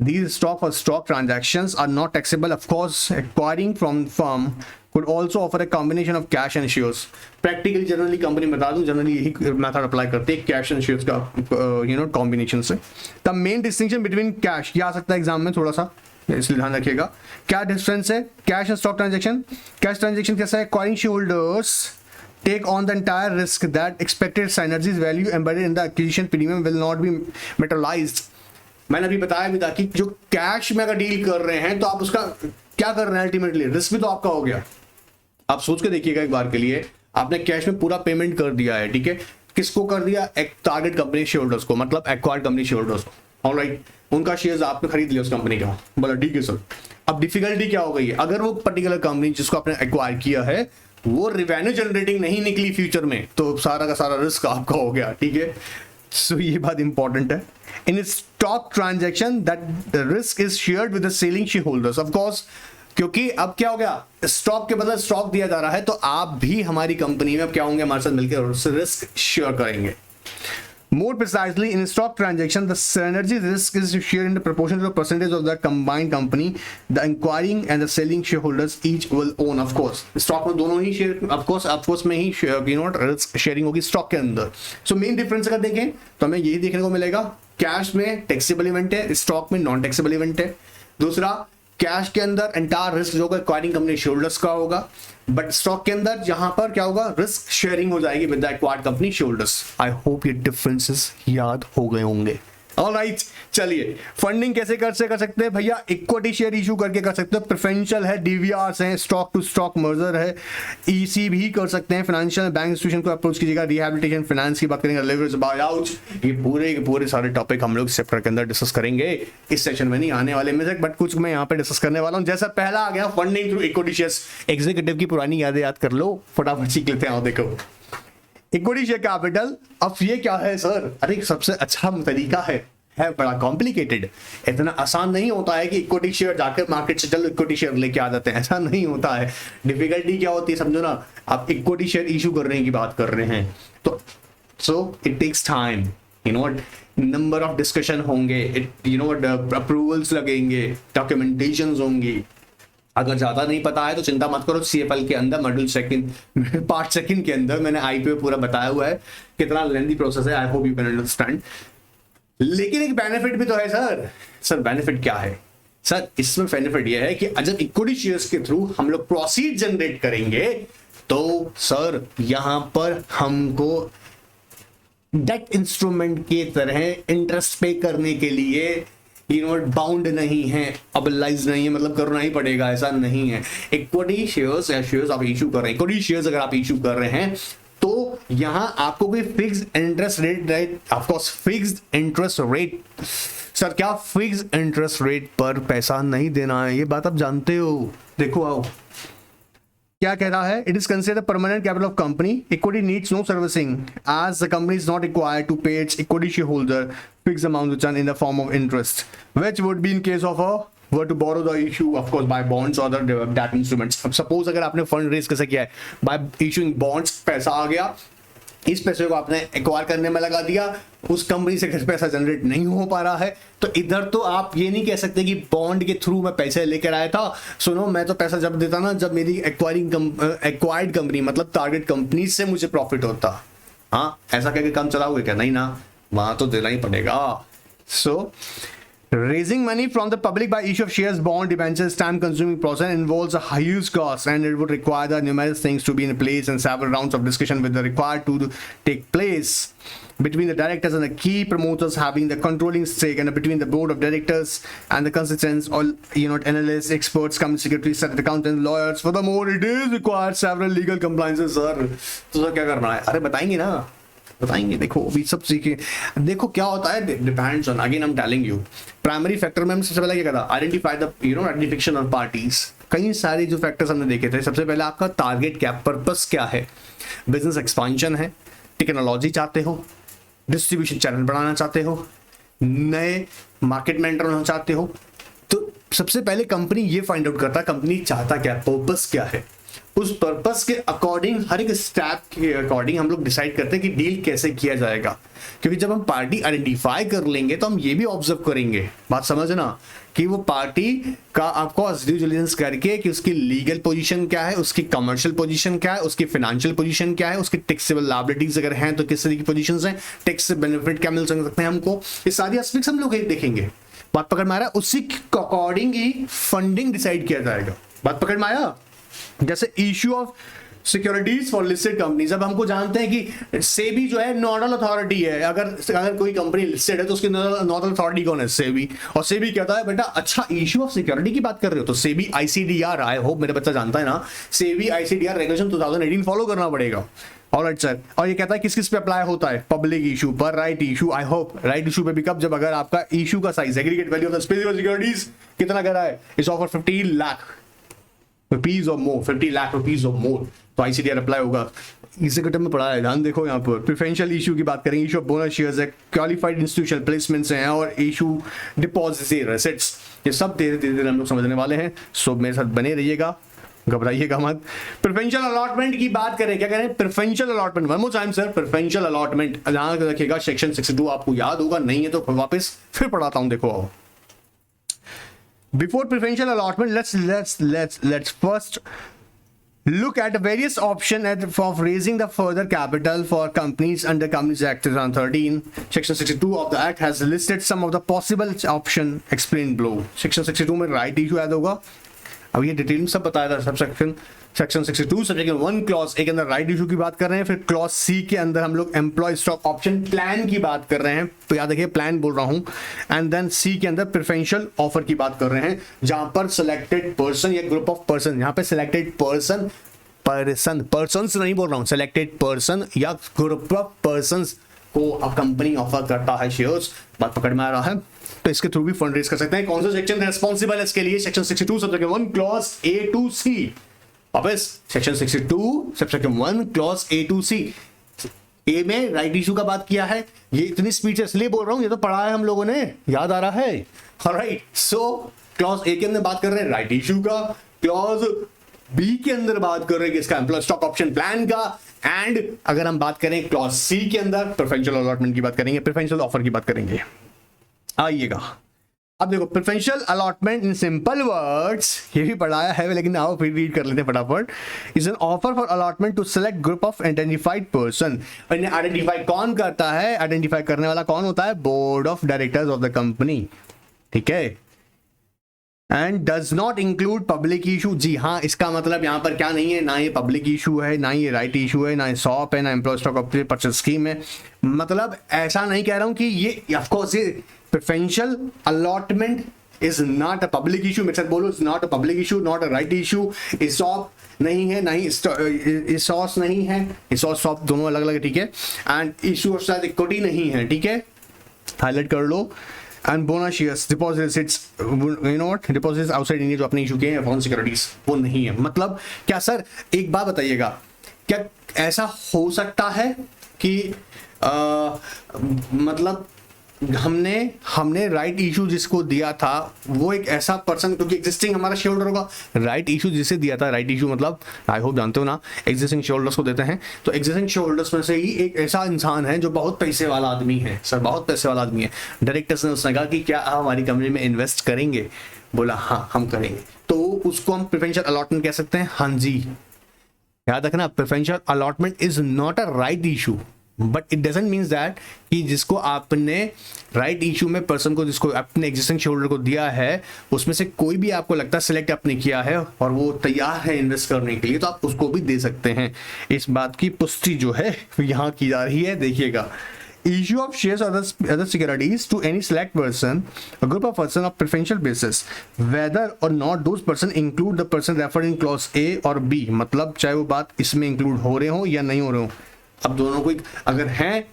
These stock for stock transactions are not taxable. Of course, acquiring from firm could also offer a combination of cash and shares. Practically, generally company बता दूं generally यही method apply करते हैं cash and shares का combination से। The main distinction between cash, ये आ सकता है एग्जाम में थोड़ा सा, इसलिए ध्यान रखिएगा। क्या डिफरेंस है cash and stock transaction? Cash transaction कैसा है? Acquiring shareholders take on the entire risk that expected synergies value embedded in the acquisition premium will not be materialised. मैंने अभी बताया भी था कि जो कैश में अगर डील कर रहे हैं तो आप उसका क्या कर रहे हैं, अल्टीमेटली रिस्क भी तो आपका हो गया। आप सोच के देखिएगा एक बार के लिए, आपने कैश में पूरा पेमेंट कर दिया है, ठीक है, किसको कर दिया? एक टारगेट कंपनी शेयरहोल्डर्स को, मतलब एक्वायर्ड कंपनी शेयरहोल्डर्स को। ऑलराइट, उनका शेयर्स आपने खरीद लिया उस कंपनी का, बोला ठीक है सर। अब डिफिकल्टी क्या हो गई है, अगर वो पर्टिकुलर कंपनी जिसको आपने एक्वायर किया है वो रिवेन्यू जनरेटिंग नहीं निकली फ्यूचर में, तो सारा का सारा रिस्क आपका हो गया। ठीक है, सो ये बात इंपॉर्टेंट है। In stock transaction that risk is shared with the selling share holders, of course, क्योंकि अब क्या हो गया, स्टॉक के बदले स्टॉक दिया जा रहा है, तो आप भी हमारी कंपनी में अब क्या होंगे, हमारे साथ मिलकर रिस्क शेयर करेंगे। More precisely, in stock transaction, the synergy risk is shared in the proportion to the percentage of the combined company the acquiring and the selling shareholders each will own. Of course, stock में दोनों ही share, of course में ही risk sharing होगी stock के अंदर। So main difference अगर देखें तो हमें यही देखने को मिलेगा, कैश में टैक्सेबल इवेंट है, स्टॉक में नॉन टैक्सेबल इवेंट है। दूसरा, कैश के अंदर एंटायर रिस्क जो होगा एक्वायरिंग कंपनी शेयरहोल्डर्स का होगा, बट स्टॉक के अंदर जहां पर क्या होगा, रिस्क शेयरिंग हो जाएगी with the acquired company shareholders. I hope ये डिफरेंसेस याद हो गए होंगे। ऑलराइट, चलिए फंडिंग कैसे कर सकते हैं भैया, इक्विटी शेयर इशू करके कर सकते हो, प्रेफरेंशियल है, डीवीआरस है, स्टॉक टू स्टॉक मर्जर है, ईसी भी कर सकते हैं, फाइनेंशियल बैंक इंस्टीट्यूशन को अप्रोच कीजिएगा, रिहैबिलिटेशन फाइनेंस की बात करेंगे, लेवरेज बायआउट, ये पूरे सारे टॉपिक हम लोग चैप्टर के अंदर डिस्कस करेंगे। इस सेशन में नहीं आने वाले में से बट कुछ मैं यहाँ पे डिस्कस करने वाला हूँ। जैसा पहला आ गया funding through equity shares, executive की पुरानी यादें याद कर लो, फटाफट सीख लेते हैं। देखो इक्विटी शेयर कैपिटल, अब ये क्या है सर, अरे सबसे अच्छा तरीका है बड़ा कॉम्प्लिकेटेड, इतना आसान नहीं होता है कि इक्विटी शेयर जाकर मार्केट से चलो इक्विटी शेयर लेके आ जाते हैं, ऐसा नहीं होता है। डिफिकल्टी क्या होती है समझो ना, आप इक्विटी शेयर इशू करने की बात कर रहे हैं तो so it takes time, you know what, number of discussion होंगे, यू नो व्हाट, अप्रूवल्स लगेंगे, डॉक्यूमेंटेशंस होंगी। अगर ज्यादा नहीं पता है तो चिंता मत करो, सीएफएल के अंदर मॉड्यूल सेकंड पार्ट सेकंड के अंदर मैंने आईपीओ पूरा बताया हुआ है, कितना लेंथी प्रोसेस है, I hope you can understand. लेकिन एक बेनिफिट भी तो है सर बेनिफिट क्या है सर, इसमें बेनिफिट यह है कि जब इक्विटी शेयर्स के थ्रू हम लोग प्रोसीड जनरेट करेंगे तो सर यहां पर हमको डेट इंस्ट्रूमेंट की तरह इंटरेस्ट पे करने के लिए बाउंड नहीं है, अबलाइज नहीं है, मतलब करना ही पड़ेगा, ऐसा नहीं है। इक्विटी शेयर्स या शेयर्स आप इशू कर रहे हैं, इक्विटी शेयर्स अगर आप इशू कर रहे हैं तो यहां आपको कोई fixed interest rate, of course fixed interest rate, sir क्या फिक्स्ड इंटरेस्ट रेट पर पैसा नहीं देना है, ये बात आप जानते हो। देखो आओ क्या कह रहा है, it is considered permanent capital of company, equity needs no servicing as the company is not required to pay its equity share holder fixed amount return in the form of interest which would be in case of a were to borrow the issue of course by bonds or the debt instruments। अब suppose अगर आपने fund raise कैसे किया है, by issuing bonds, पैसा आ गया, इस पैसे को आपने एक्वायर करने में लगा दिया, उस कंपनी से पैसा जनरेट नहीं हो पा रहा है, तो इधर तो आप ये नहीं कह सकते कि बॉन्ड के थ्रू मैं पैसे लेकर आया था, सुनो मैं तो पैसा जब देता ना जब मेरी एक्वायर्ड कंपनी मतलब टारगेट कंपनी से मुझे प्रॉफिट होता। हाँ ऐसा कह के काम चलाओगे क्या, नहीं ना, वहां तो देना ही पड़ेगा। सो raising money from the public by issue of shares, bond, debentures, time-consuming process involves a huge cost, and it would require the numerous things to be in place and several rounds of discussion with the required to take place between the directors and the key promoters having the controlling stake, and between the board of directors and the constituents, all analysts, experts, company secretaries, certified accountants, lawyers. Furthermore, it is required several legal compliances, sir. तो sir क्या करना है, अरे बताएंगे ना, बताएंगे। देखो अभी सब सीखे, देखो क्या होता है, depends on, again I am telling you, primary factor में हम सबसे पहले क्या करा, identify the identification of parties. कई सारे जो फैक्टर्स हमने देखे थे, सबसे पहले आपका टारगेट क्या, पर्पस क्या है, बिजनेस एक्सपांशन है, टेक्नोलॉजी चाहते हो, डिस्ट्रीब्यूशन चैनल बढ़ाना चाहते हो, नए मार्केट में एंटर होना चाहते हो, तो सबसे पहले कंपनी ये फाइंड आउट करता है कंपनी चाहता क्या, पर्पस क्या है, उस पर्पस के अकॉर्डिंग हर एक स्टेप के अकॉर्डिंग हम लोग डिसाइड करते हैं कि डील कैसे किया जाएगा। क्योंकि जब हम पार्टी आइडेंटिफाई कर लेंगे तो हम ये भी ऑब्जर्व करेंगे, बात समझना, कि वो पार्टी का आपको ड्यू डिलिजेंस करके कि उसकी लीगल पोजीशन क्या है, उसकी कमर्शियल पोजीशन क्या है, उसकी फाइनेंशियल पोजीशन क्या है, उसकी टैक्सेबल लायबिलिटीज अगर हैं तो किस तरह की पोजीशंस हैं, टैक्स से बेनिफिट क्या मिल सकते हैं हमको, ये सारी एस्पेक्ट्स हम लोग देखेंगे। बात पकड़ में आ रहा है, उसी के अकॉर्डिंग ही फंडिंग डिसाइड किया जाएगा। बात पकड़ में आया, जैसे issue of securities for listed companies, अब हमको जानते हैं कि सेबी जो है नोडल अथॉरिटी है, अगर कोई कंपनी लिस्टेड है तो उसकी नोडल अथॉरिटी कौन है, सेबी। और सेबी कहता है बेटा अच्छा इश्यू ऑफ सिक्योरिटी की बात कर रहे हो तो सेबी आईसीडीआर, आई होप मेरे बच्चा जानता है ना, सेबी आईसीडीआर रेगुलेशन 2018 फॉलो करना पड़ेगा। ऑलराइट सर, और ये कहता है किस किस पे अप्लाई होता है, पब्लिक इशू पर, right issue, I hope right issue पे भी कब, जब अगर आपका इशू का size aggregate value of the specific securities कितना कह रहा है, इस ऑफर 15 लाख, रुपीज और मोर, 50 लाख रुपीज और मोर, तो ICTR अप्लाई होगा। इसे कटम में पढ़ा है, ध्यान देखो यहाँ पर। प्रेफरेंशियल इशू की बात करेंगे, इशू ऑफ बोनस शेयर्स है, क्वालिफाइड इंस्टीट्यूशनल प्लेसमेंट्स हैं और इशू डिपॉजिट रेसिट्स, ये सब धीरे धीरे हम लोग समझने वाले हैं। सो मेरे साथ बने रहिएगा, घबराइएगा मत। प्रेफरेंशियल अलॉटमेंट की बात करें, क्या करें? Preferential allotment, one more time sir, preferential allotment ध्यान रखिएगा, सेक्शन 62 आपको याद होगा, नहीं है तो वापस फिर पढ़ाता हूं, देखो आओ। Before preferential allotment, let's first look at various options of raising the further capital for companies under Companies Act 2013. Section 62 of the Act has listed some of the possible option explained below. Section 62 में right issue याद होगा, अब ये detail में सब बताया था। Sub section 62 section 1 clause ए के अंदर राइट इशू की बात कर रहे हैं, फिर क्लॉज सी के अंदर हम लोग एम्प्लॉय स्टॉक ऑप्शन प्लान की बात कर रहे हैं, तो याद रखिए प्लान बोल रहा हूं, एंड देन सी के अंदर प्रेफरेंशियल ऑफर की बात कर रहे हैं, जहां पर सिलेक्टेड पर्सन या ग्रुप ऑफ पर्सन, यहां पे सिलेक्टेड पर्सन्स नहीं बोल रहा हूं, सिलेक्टेड पर्सन या ग्रुप ऑफ पर्सन्स को अब कंपनी ऑफर करता है शेयर्स, बात पकड़ में आ रहा है, तो इसके थ्रू भी फंड रेज कर सकते हैं। कौन सा सेक्शन रेस्पॉन्सिबल है इसके लिए? Section 62 subsection 1 clause A to C. वापस section 62 subsection 1 clause A to C. A में राइट इशू का बात किया है, ये इतनी स्पीड से इसलिए बोल रहा हूं, ये तो पढ़ा है हम लोगों ने, याद आ रहा है। ऑलराइट, सो क्लॉज ए के अंदर बात कर रहे हैं राइट इशू का, क्लॉज बी के अंदर बात कर रहे हैं इसका एम्प्लॉय स्टॉक ऑप्शन प्लान का, एंड अगर हम बात करें क्लॉज सी के अंदर प्रेफरेंशियल अलॉटमेंट की बात करेंगे, प्रेफरेंशियल ऑफर की बात करेंगे। आइएगा, अब देखो preferential allotment in simple words, ये भी पढ़ाया है लेकिन आओ फिर रीड कर लेते हैं फटाफट। Is an offer for allotment to select group of identified person. Identify कौन करता है? आइडेंटिफाई करने वाला कौन होता है? Board of directors of the company, ठीक है। And does not include public issue. जी हाँ, इसका मतलब यहाँ पर क्या नहीं है, ना ये पब्लिक इशू है, ना ये राइट इशू है, ना ये सॉप है, ना employ stock option purchase scheme है। मतलब ऐसा नहीं कह रहा हूं कि ये ऑफ कोर्स ये preferential allotment is not a public issue, मेरे साथ बोलो, is not a public issue, not a right issue. सॉप नहीं है, ना ही सॉस नहीं है, सॉप दोनों अलग अलग है, ठीक है। एंड इशू ऑफ शायद इक्विटी नहीं है, ठीक है, हाईलाइट कर लो। And bonus shares, deposits, it's you know what, deposits outside India जो अपने इशू के हैं फॉरेन सिक्योरिटीज, वो नहीं है। मतलब क्या सर, एक बात बताइएगा, क्या ऐसा हो सकता है कि मतलब हमने राइट इशू जिसको दिया था वो एक ऐसा पर्सन, क्योंकि एग्जिस्टिंग हमारा शेयर होल्डर होगा, राइट इशू जिसे दिया था, राइट इशू मतलब आई होप जानते हो ना, एग्जिस्टिंग शेयर होल्डर्स को देते हैं, तो एग्जिस्टिंग शेयर होल्डर्स में से ही एक ऐसा इंसान है जो बहुत पैसे वाला आदमी है, सर बहुत पैसे वाला आदमी है। डायरेक्टर्स ने उसने कहा कि क्या आप हमारी कंपनी में इन्वेस्ट करेंगे? बोला हाँ हम करेंगे, तो उसको हम प्रेफरेंशियल अलॉटमेंट कह सकते हैं। हाँ जी, याद रखना, preferential allotment is not a right issue, but it doesn't means that कि जिसको आपने राइट इशू में पर्सन को, जिसको अपने एग्जिस्टिंग शेयर होल्डर को दिया है, उसमें से कोई भी आपको लगता है सिलेक्ट आपने किया है और वो तैयार है इन्वेस्ट करने के लिए, तो आप उसको भी दे सकते हैं। इस बात की पुष्टि जो है यहाँ की जा रही है, देखिएगा। Issue of shares or other securities to any select person, a group of person of preferential basis, whether or not those person include the person referred in clause A or B, मतलब चाहे वो बात इसमें include हो रहे हो या नहीं हो रहे हो, अब दोनों को अगर हैं,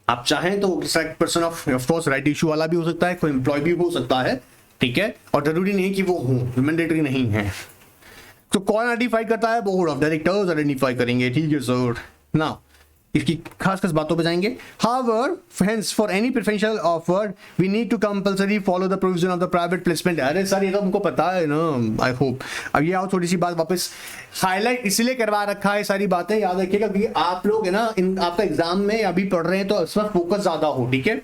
आप चाहें तो select person of course right issue वाला भी हो सकता है, कोई एम्प्लॉय भी हो सकता है, ठीक है, और जरूरी नहीं है कि वो हो, मैंडेटरी नहीं है। तो कौन आइडेंटिफाई करता है? बोर्ड ऑफ डायरेक्टर्स आइडेंटिफाई करेंगे, ठीक है सर। नाउ इसकी खास खास बातों पे जाएंगे। However, hence for any preferential offer, we need to compulsory follow the provision of the private placement। अरे सर ये तो हमको पता है ना, आई होप। अब ये आओ थोड़ी सी बात वापस हाईलाइट इसलिए करवा रखा है, सारी बातें याद रखिएगा क्योंकि आप लोग है ना, आपका एग्जाम में अभी पढ़ रहे हैं तो इस वक्त फोकस ज्यादा हो, ठीक है।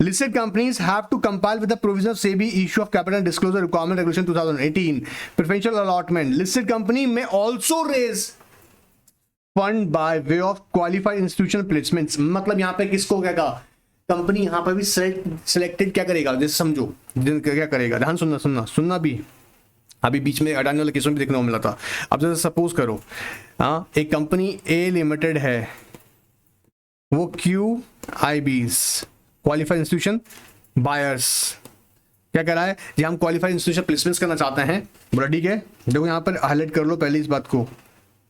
Listed companies have to comply with the provision of SEBI issue of capital disclosure requirement regulation 2018। preferential allotment, listed company may also raise fund by way of qualified institutional placements. मतलब यहाँ पे किसको क्या कहा, कंपनी यहाँ पे भी selected क्या करेगा, जैसे समझो क्या करेगा, ध्यान सुनना भी, अभी बीच में अडानी वाले केस में भी देखने को मिला था। अब जैसे सपोज करो एक कंपनी ए लिमिटेड है, वो QIBs क्वालिफाइड इंस्टीट्यूशन बायर्स क्या कह रहा है जी, हम क्वालिफाइड इंस्टीट्यूशन प्लेसमेंट्स करना चाहते हैं। बोला ठीक है, देखो यहाँ पर हाईलाइट कर लो पहले इस बात को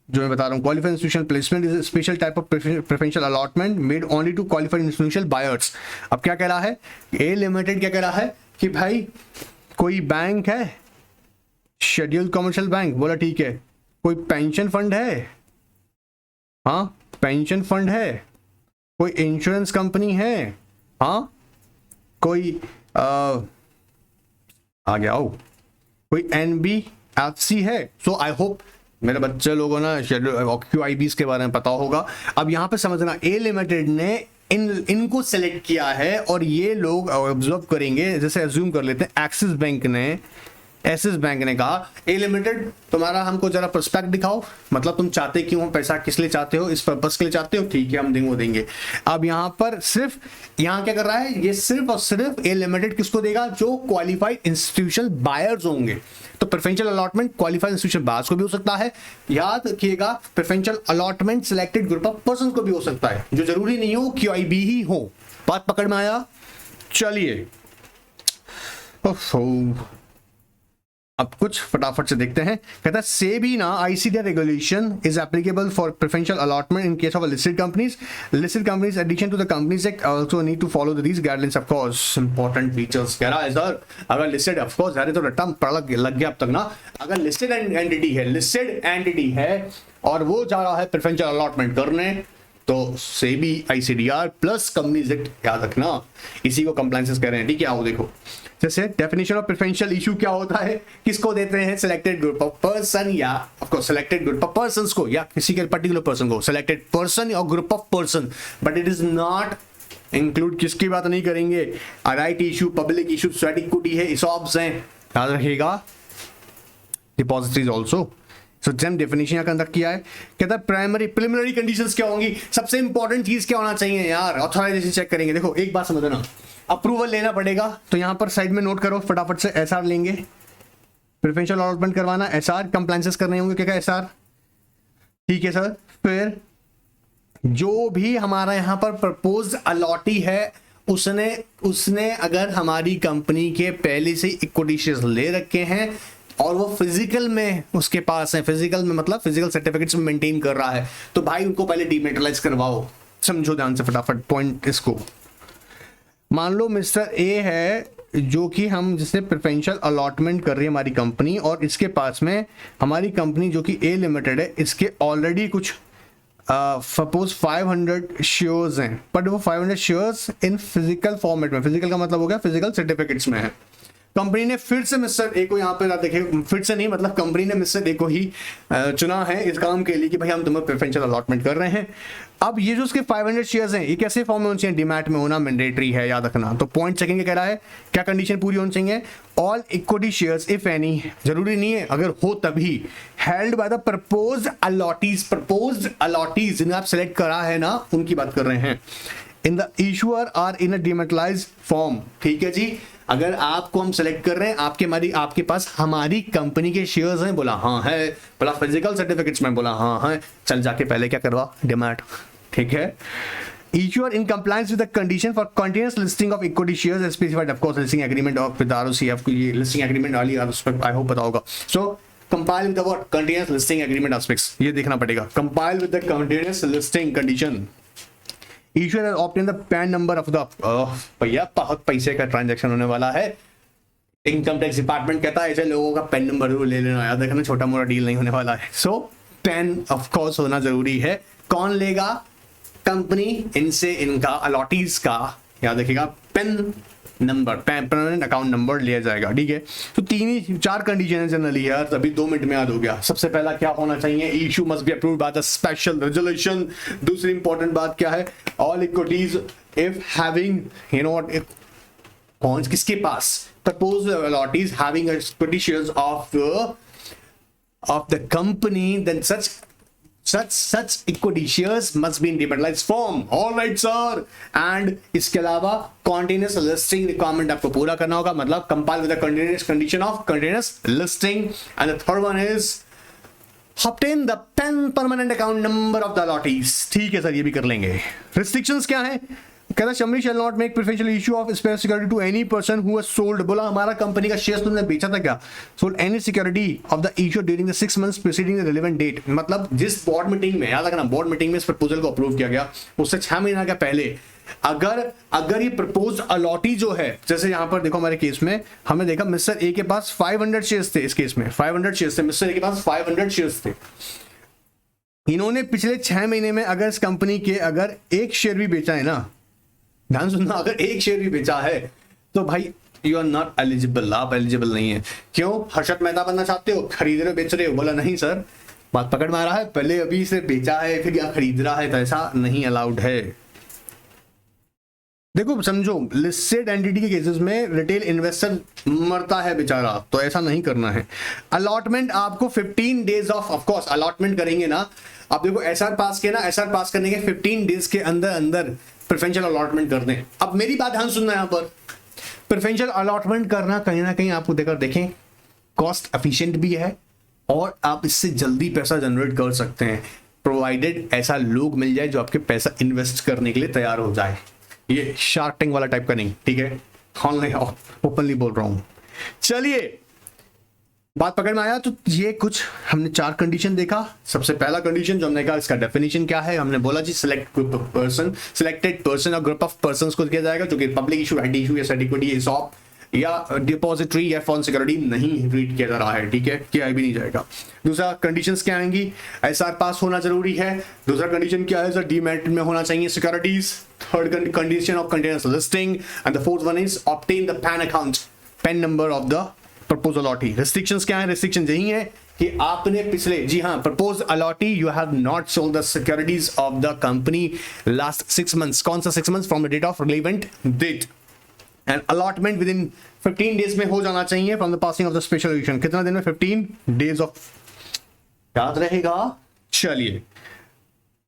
जो मैं बता रहा हूँ, qualified institutional placement is special type of preferential allotment made only to qualified institutional buyers. अब क्या कह रहा है, ए लिमिटेड क्या कह रहा है कि भाई कोई बैंक है, शेड्यूल्ड कमर्शियल बैंक, बोला ठीक है। कोई पेंशन फंड है, हाँ पेंशन फंड है। कोई इंश्योरेंस कंपनी है, हाँ कोई आ गया हो, कोई NBFC है। सो आई होप मेरे बच्चे लोगों ने QIBs के बारे में पता होगा। अब यहाँ पे समझना, ए लिमिटेड ने इनको सेलेक्ट किया है और ये लोग ऑब्जर्व करेंगे, जैसे अज्यूम कर लेते हैं एक्सिस बैंक ने कहा ए लिमिटेड तुम्हारा हमको जरा प्रोस्पेक्ट दिखाओ, मतलब तुम चाहते क्यों हो, पैसा किस लिए चाहते हो, इस पर्पस के लिए चाहते हो, ठीक है हम देंगे। अब यहाँ पर सिर्फ यहाँ क्या कर रहा है, ये सिर्फ और सिर्फ ए लिमिटेड किसको देगा, जो क्वालिफाइड इंस्टीट्यूशनल बायर्स होंगे। तो preferential allotment qualified institutional buyers को भी हो सकता है, याद रखिएगा preferential allotment selected group of person को भी हो सकता है, जो जरूरी नहीं हो QIB ही हो। बात पकड़ में आया? चलिए अब कुछ फटाफट से देखते हैं। कहता है सेबी ना ICD regulation is applicable for preferential allotment in case of listed companies. Listed companies addition to the companies act also need to follow these guidelines of course. Important features कह रहा है सर, अगर लिस्टेड ऑफ कोर्स यार तो रट्टा पड़ा लग गया अब तक ना। अगर लिस्टेड एंटिटी है और वो जा रहा है प्रेफरेंशियल अलॉटमेंट करने, तो SEBI ICDR plus companies act याद रखना, इसी को कंप्लायंसेस कह रहे हैं। ठीक है, आओ देखो, जैसे डेफिनेशन ऑफ प्रेफरेंशियल इशू क्या होता है, किसको देते हैं, सिलेक्टेड ग्रुप ऑफ पर्सन या of course selected group of persons को, या किसी के पर्टिकुलर पर्सन को, सिलेक्टेड पर्सन और group of person, but it is not include, किसकी बात नहीं करेंगे, right issue, public issue, sweat equity है, इसॉप्स हैं, याद रखिएगा, डिपॉजिटरीज ऑल्सो। सो जेम डेफिनेशन यहाँ कंडक्ट किया है। कहता है प्राइमरी प्रिलिमिनरी कंडीशंस क्या होंगी, सबसे इंपॉर्टेंट चीज क्या होना चाहिए यार, ऑथराइजेशन चेक करेंगे। देखो एक बात समझना, अप्रूवल लेना पड़ेगा, तो यहां पर साइड में नोट करो फटाफट से, SR लेंगे, प्रेफरेंशियल अलॉटमेंट करवाना, SR कंप्लायंसेस करने होंगे, क्या SR, ठीक है सर। फिर जो भी हमारा यहां पर प्रपोज अलॉटी है, उसने अगर हमारी कंपनी के पहले से इक्विटी शेयर्स ले रखे हैं और वो फिजिकल में उसके पास है, फिजिकल में मतलब फिजिकल सर्टिफिकेट्स में मेंटेन कर रहा है, तो भाई उनको पहले डीमेटेरियलाइज करवाओ। समझो ध्यान से फटाफट पॉइंट इसको। मान लो मिस्टर ए है, जो कि हम जिससे प्रेफरेंशियल अलॉटमेंट कर रही है हमारी कंपनी, और इसके पास में हमारी कंपनी जो कि ए लिमिटेड है, इसके ऑलरेडी कुछ सपोज 500 शेयर्स हैं, बट वो 500 शेयर्स इन फिजिकल फॉर्मेट में, फिजिकल का मतलब हो गया फिजिकल सर्टिफिकेट्स में है। कंपनी ने फिर से मिस्टर ए को यहाँ पे ना देखे, फिर से नहीं मतलब कंपनी ने मिस्टर ए को ही चुना है इस काम के लिए कि भाई हम तुम्हें प्रेफरेंशियल अलॉटमेंट कर रहे हैं। अब ये जो उसके 500 शेयर्स हैं, ये कैसे फॉर्म में होने चाहिए, डीमैट में होना मैंडेटरी है, याद रखना। तो पॉइंट सेकंड कह रहा है क्या कंडीशन पूरी होनी चाहिए, all equity shares if any, जरूरी नहीं है अगर हो तभी, held by the proposed allottees जिन्हें आप सेलेक्ट करा है ना, उनकी बात कर रहे हैं, in the issuer are in a dematerialised form. ठीक है जी, अगर आपको हम सेलेक्ट कर रहे हैं, आपके पास हमारी कंपनी के शेयर्स हैं, बोला हाँ है, बोला फिजिकल सर्टिफिकेट्स में, बोला हाँ है, चल जाके पहले क्या करवा, डिमैट। ठीक है, issuer in compliance with the condition for continuous listing of equity shares as specified, of course listing agreement of with ROCF, ये listing agreement वाली I hope पता होगा। So compile with the what, continuous listing agreement aspects, ये देखना पड़ेगा, compile with the continuous listing condition। Issuer has obtained the PAN number of the भैया बहुत पैसे का ट्रांजैक्शन होने वाला है, इनकम टैक्स डिपार्टमेंट कहता है ऐसे लोगों का पैन नंबर ले लेना, याद रखना छोटा मोटा डील नहीं होने वाला है। सो पैन ऑफ कोर्स होना जरूरी है। कौन लेगा, कंपनी इनसे इनका अलॉटीज का, याद रखिएगा PAN number, permanent account number लिया जाएगा। ठीक है, तो 4 कंडीशन है जनरली यार, अभी 2 मिनट में याद हो गया। सबसे पहला क्या होना चाहिए, issue must be approved by the special resolution. दूसरी इंपॉर्टेंट बात क्या है, all equities if having you know what, कौन किसके पास, proposed allottees having equity shares of the company, then such equity shares must be in dematerialized form. All right sir, and इसके अलावा continuous listing requirement आपको पूरा करना होगा, मतलब compile with the continuous condition of continuous listing, and the third one is obtain the permanent account number of the allottees। ठीक है sir, ये भी कर लेंगे। restrictions क्या है, कहता शमरी shall not make preferential issue of special security to any person who has sold, बोला हमारा कंपनी का शेयर तुमने बेचा था क्या, sold any security of the issue during the 6 months preceding the relevant date, मतलब जिस बोर्ड मीटिंग में, याद रखना बोर्ड मीटिंग में इस प्रपोजल को अप्रूव किया गया उससे 6 महीना के पहले अगर ये प्रपोज अलॉटी जो है, जैसे यहां पर देखो हमारे केस में हमने देखा मिस्टर ए के पास 500 शेयर्स थे, इस केस में 500 शेयर्स थे, मिस्टर ए के पास 500 शेयर्स थे। इन्होंने पिछले 6 महीने में अगर इस कंपनी के अगर एक शेयर भी बेचा है ना, ध्यान सुनना, अगर एक शेयर भी बेचा है तो भाई यू आर नॉट एलिजिबल, आप एलिजिबल नहीं है। क्यों? हर्षद मेहता बनना चाहते हो, खरीद रहे हो बेच रहे हो? बोला नहीं सर, बात पकड़ में आ रहा है, पहले अभी इसे बेचा है फिर या खरीद रहा है, तो ऐसा नहीं अलाउड है। देखो समझो, लिस्टेड एंटिटी के केसेस में रिटेल इन्वेस्टर मरता है बेचारा, तो ऐसा नहीं करना है। अलॉटमेंट आपको 15 डेज ऑफ कोर्स अलॉटमेंट करेंगे ना। अब देखो एसआर पास के ना, एसआर पास करने के 15 डेज के अंदर अंदर प्रेफरेंशियल अलॉटमेंट कर दें। अब मेरी बात ध्यान सुनना, यहां पर प्रेफरेंशियल अलॉटमेंट करना कहीं ना कहीं आपको देखें कॉस्ट एफिशिएंट भी है और आप इससे जल्दी पैसा जनरेट कर सकते हैं, प्रोवाइडेड ऐसा लोग मिल जाए जो आपके पैसा इन्वेस्ट करने के लिए तैयार हो जाए। ये शार्क टैंक वाला टाइप का नहीं, ठीक है, ऑनलाइन ओपनली बोल रहा हूं। चलिए, बात पकड़ में आया? तो ये कुछ हमने 4 कंडीशन देखा। सबसे पहला कंडीशन जो हमने कहा, इसका डेफिनेशन क्या है, हमने बोला जी सिलेक्टेड पर्सन और ग्रुप ऑफ पर्संस को किया जाएगा जो कि पब्लिक इशू, आईटी इशू या सर्टिफिकेट या शॉप या डिपॉजिटरी या फॉरेन सिक्योरिटी नहीं रीड किया जा रहा है, ठीक है, किया भी नहीं जाएगा। दूसरा कंडीशंस क्या आएंगी? एसआर पास होना जरूरी है। दूसरा कंडीशन क्या है सर? डीमैट में होना चाहिए securities. Third condition of containers listing and the fourth one is obtain the pan account, pan number of the propose allottee. Restrictions क्या है? रिस्ट्रिक्शन यही है कि आपने पिछले, जी हाँ, propose allottee you have not sold the securities of the company last 6 months। कौन सा 6 months? From the date of relevant date. And allotment within 15 days में हो जाना चाहिए from the passing of the special addition. कितना दिन में? 15 days of, याद रहेगा। चलिए,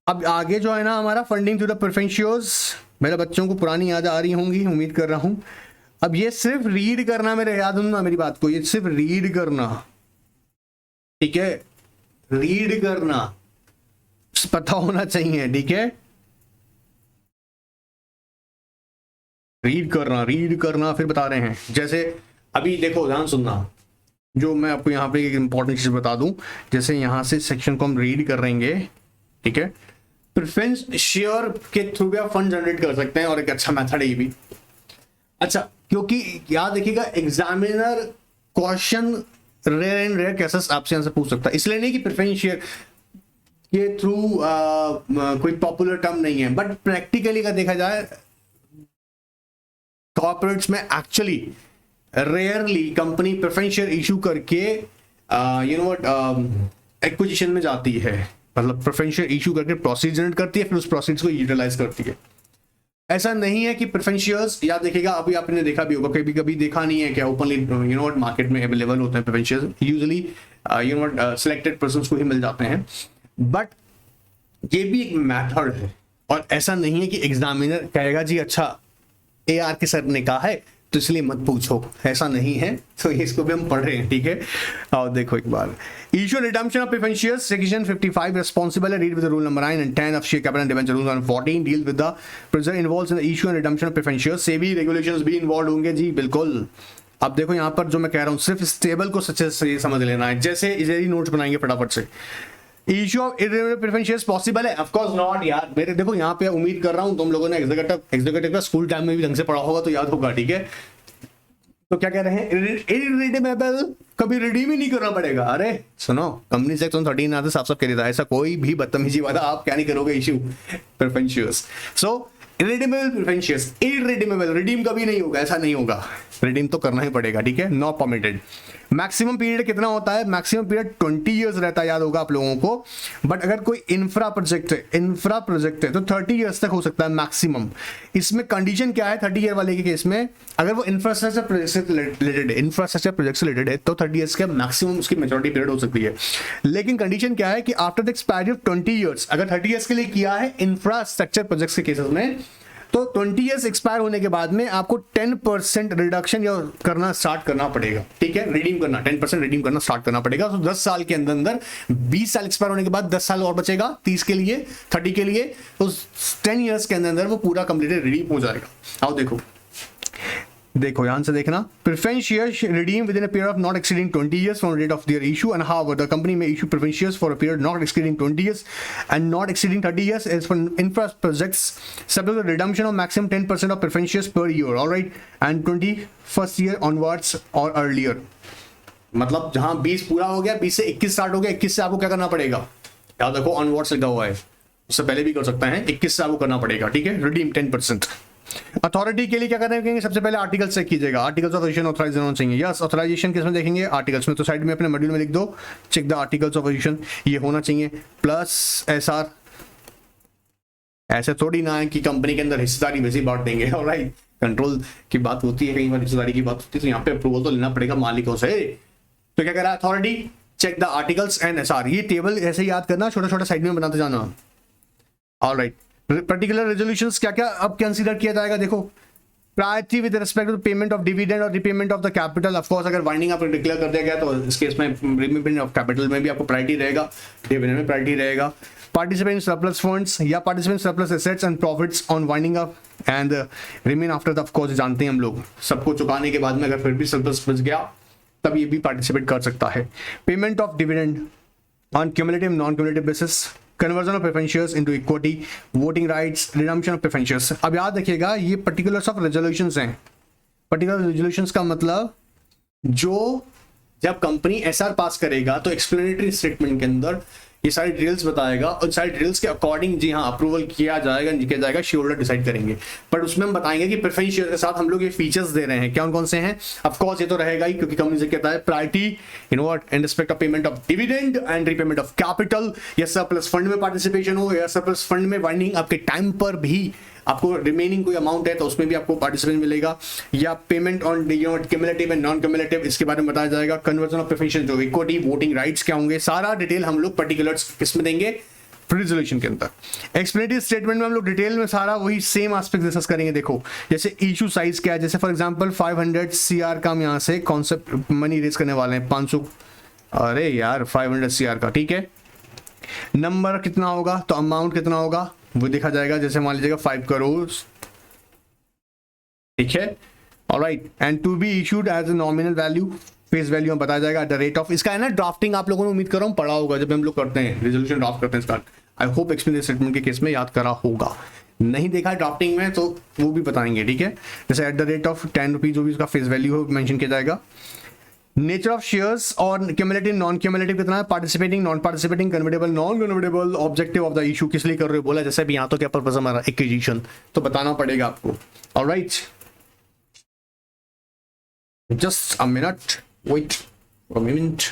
अब आगे जो है ना हमारा फंडिंग टू द प्रेफरेंशियर्स, मेरे बच्चों को पुरानी याद आ रही होंगी, उम्मीद कर रहा हूं। अब ये सिर्फ रीड करना, मेरे याद ना मेरी बात को, ये सिर्फ रीड करना, ठीक है, रीड करना पता होना चाहिए, ठीक है, रीड करना फिर बता रहे हैं। जैसे अभी देखो, ध्यान सुनना, जो मैं आपको यहाँ पे एक इंपॉर्टेंट चीज बता दूं, जैसे यहां से सेक्शन को हम रीड कर रहेंगे, ठीक है, प्रेफरेंस शेयर के थ्रू भी आप फंड जनरेट कर सकते हैं और एक अच्छा मेथड है ये भी। अच्छा, क्योंकि याद रखिएगा examiner question rare and rare cases आपसे यहां से पूछ सकता है, इसलिए नहीं कि प्रेफरेंस शेयर के थ्रू कोई पॉपुलर टर्म नहीं है, बट प्रैक्टिकली का देखा जाए कॉर्पोरेट्स में actually rarely company preference share issue करके यू नो व्हाट एक्विजिशन में जाती है, मतलब प्रेफरेंस शेयर इशू करके प्रोसीड जनरेट करती है, फिर उस प्रोसीड्स को यूटिलाइज करती है। ऐसा नहीं है कि प्रेफरेंस शेयर्स, याद देखिएगा, अभी आपने देखा भी होगा, कभी कभी देखा नहीं है क्या openly you know what market में अवेलेबल होते हैं preference shares, usually you know what selected persons को ही मिल जाते हैं, बट ये भी एक मेथड है। और ऐसा नहीं है कि एग्जामिनर कहेगा जी अच्छा AR के सर ने कहा है तो इसलिए मत पूछो, ऐसा नहीं है। तो इसको भी हम पढ़ रहे हैं, ठीक है। और देखो एक बार, issue redemption of preference shares section 55 responsible है, read with the rule number 9 and 10 of share capital debenture rule number 14 deal with the procedure involves in the issue and redemption of preference shares. से भी regulations भी involve होंगे जी, बिल्कुल। अब देखो यहाँ पर जो मैं कह रहा हूँ, सिर्फ इस टेबल को सच्चे से समझ लेना है, जैसे इधर ही नोट्स बनाएंगे फटाफट से। Issue of irrevocable preference shares possible है? ऑफ कोर्स नॉट यार, मेरे देखो यहाँ पे उम्मीद कर रहा हूँ तुम लोगों ने एग्जीक्यूटिव का स्कूल टाइम में भी ढंग से पढ़ा होगा तो याद होगा, ठीक है। तो क्या कह रहे हैं? इरिडेमेबल कभी रिडीम ही नहीं करना पड़ेगा। अरे सुनो, कंपनी सेक्शन 13 आते साफ साफ कह देता है, ऐसा कोई भी बदतमीजी वाला आप क्या नहीं करोगे इशू प्रेफरेंस शेयर्स। सो इरिडेमेबल प्रेफरेंस शेयर्स, इरिडेमेबल, रिडीम कभी नहीं होगा, ऐसा नहीं होगा, रिडीम तो करना ही पड़ेगा, ठीक है, नॉट परमिटेड। मैक्सिमम पीरियड कितना होता है? मैक्सिमम पीरियड 20 इयर्स रहता है, याद होगा आप लोगों को। बट अगर कोई इंफ्रा प्रोजेक्ट है तो 30 इयर्स तक हो सकता है मैक्सिमम। इसमें कंडीशन क्या है 30 ईयर वाले के केस में? अगर वो इंफ्रास्ट्रक्चर प्रोजेक्ट से रिलेटेड है तो 30 इयर्स का मैक्सिमम उसकी मैच्योरिटी पीरियड हो सकती है। लेकिन कंडीशन क्या है कि after the expiry of 20 years, अगर 30 इयर्स के लिए किया है इंफ्रास्ट्रक्चर प्रोजेक्ट्स के केसेस में, तो 20 इयर्स एक्सपायर होने के बाद में आपको 10% रिडक्शन करना स्टार्ट करना पड़ेगा, ठीक है, रिडीम करना 10% रिडीम करना स्टार्ट करना पड़ेगा। तो 10 साल के अंदर 20 साल एक्सपायर होने के बाद 10 साल और बचेगा 30 के लिए, 30 के लिए, तो 10 इयर्स के अंदर वो पूरा कंप्लीटेड रिडीम हो जाएगा। आओ देखो, देखो ध्यान से देखना, preference shares redeem with in a period of not exceeding 20 years from the date of their issue, and however the company may issue preference shares for a period not exceeding 20 years and not exceeding 30 years as for infra projects subject to the redemption of maximum 10% of preference shares per year, all right, and 21st year onwards or earlier। मतलब जहां 20 पूरा हो गया, 20 से 21 start हो गया, 21 से आपको क्या करना पड़ेगा, याद रखो ऑनवर्ड्स लिखा हुआ है, उससे पहले भी कर सकता है, 21 से आपको करना पड़ेगा, ठीक है, रिडीम 10%। अथॉरिटी के लिए क्या करना है, सबसे पहले आर्टिकल चेक कीजिएगा, आर्टिकल्स ऑफ एसोसिएशन ऑथराइजेशन होना चाहिए। यस, ऑथराइजेशन किसमें देखेंगे, आर्टिकल्स में, तो साइड में अपने मॉड्यूल में लिख दो, check the articles of association, ये होना चाहिए, प्लस एसआर। ऐसे थोड़ी ना है कि कंपनी के अंदर हिस्सेदारी वैसे ही बांट देंगे, ऑलराइट, कंट्रोल की बात होती है, कई बार हिस्सेदारी की बात होती है, तो यहाँ पे अप्रूवल तो लेना पड़ेगा मालिकों से। तो क्या कह रहा है, authority check the articles and SR, ये टेबल ऐसे याद करना, छोटा छोटा साइड में बनाते जाना, ऑलराइट। पर्टिकुलर रेजोल्यूशंस क्या क्या अब कंसीडर किया जाएगा, देखो, priority with respect to payment of dividend और repayment of the capital. Of course अगर वाइंडिंग अप डिक्लेयर कर दिया गया तो इस केस में रिपेमेंट ऑफ कैपिटल में भी आपको प्रायोरिटी रहेगा, डिविडेंड में प्रायोरिटी रहेगा। पार्टिसिपेंट सरप्लस फंड्स या participant surplus assets and profits on winding up and remain after the, of course जानते हैं हम लोग, सबको चुकाने के बाद में अगर फिर भी सरप्लस बच गया तब ये भी पार्टिसिपेट कर सकता है। Payment of dividend on cumulative non cumulative basis, conversion of preference shares into equity, voting rights, redemption of preference shares. अब याद रखिएगा ये पर्टिकुलर्स ऑफ रेजोल्यूशंस हैं। पर्टिकुलर रेजोल्यूशंस का मतलब जो जब कंपनी एसआर पास करेगा तो एक्सप्लेनेटरी स्टेटमेंट के अंदर ये सारी डिटेल्स बताएगा और सारी डिटेल्स के अकॉर्डिंग जी हाँ अप्रूवल किया जाएगा, शेयर होल्डर डिसाइड करेंगे। पर उसमें हम बताएंगे कि प्रेफरेंस शेयर के साथ हम लोग ये फीचर्स दे रहे हैं, कौन कौन से हैं। ऑफ कोर्स ये तो रहेगा ही, क्योंकि कंपनी से कहता है priority in what, in respect of payment of dividend and repayment of capital, या सरप्लस फंड में पार्टिसिपेशन हो, या सरप्लस फंड में वाइंडिंग आपके टाइम पर भी आपको रिमेनिंग कोई अमाउंट है तो उसमें भी आपको पार्टिसिपेशन मिलेगा, या payment on cumulative and non cumulative, इसके बारे में बताया जाएगा। कन्वर्जन ऑफ प्रेफरेंस जो इक्विटी, वोटिंग राइट्स क्या होंगे, सारा डिटेल हम लोग पर्टिकुलर्स किसमें देंगे, रेजोल्यूशन के अंदर। एक्सप्लेनेटरी स्टेटमेंट में हम लोग डिटेल में सारा वही सेम एस्पेक्ट डिस्कस करेंगे। देखो जैसे इशू साइज क्या है, जैसे फॉर एग्जांपल 500 CR का हम यहाँ से कॉन्सेप्ट मनी रेज करने वाले हैं, 500, अरे यार 500 CR का, ठीक है। नंबर कितना होगा तो अमाउंट कितना होगा वो देखा जाएगा, जैसे मान लीजिएगा 5 करोड़, ठीक है, alright. And to be issued as a nominal value, face value में बताया जाएगा, एट द रेट ऑफ, इसका है ना ड्राफ्टिंग आप लोगों ने उम्मीद कर रहा हूं पढ़ा होगा जब हम लोग करते हैं रेजोल्यूशन ड्राफ्ट करते हैं start. I hope explanation statement के केस में याद करा होगा, नहीं देखा है ड्राफ्टिंग में तो वो भी बताएंगे, ठीक है। जैसे at the rate of 10 rupees जो भी उसका फेस वैल्यू हो मेंशन किया जाएगा। नेचर ऑफ शेयर्स और क्यूमुलेटिव नॉन क्यूमुलेटिव कितना है, participating non participating, convertible non convertible, objective of the issue किस लिए कर रहे हो बोला, जैसे भी यहाँ तो क्या पर्पस हमारा एक्विजिशन, तो बताना पड़ेगा आपको, alright. Just a minute, wait a minute.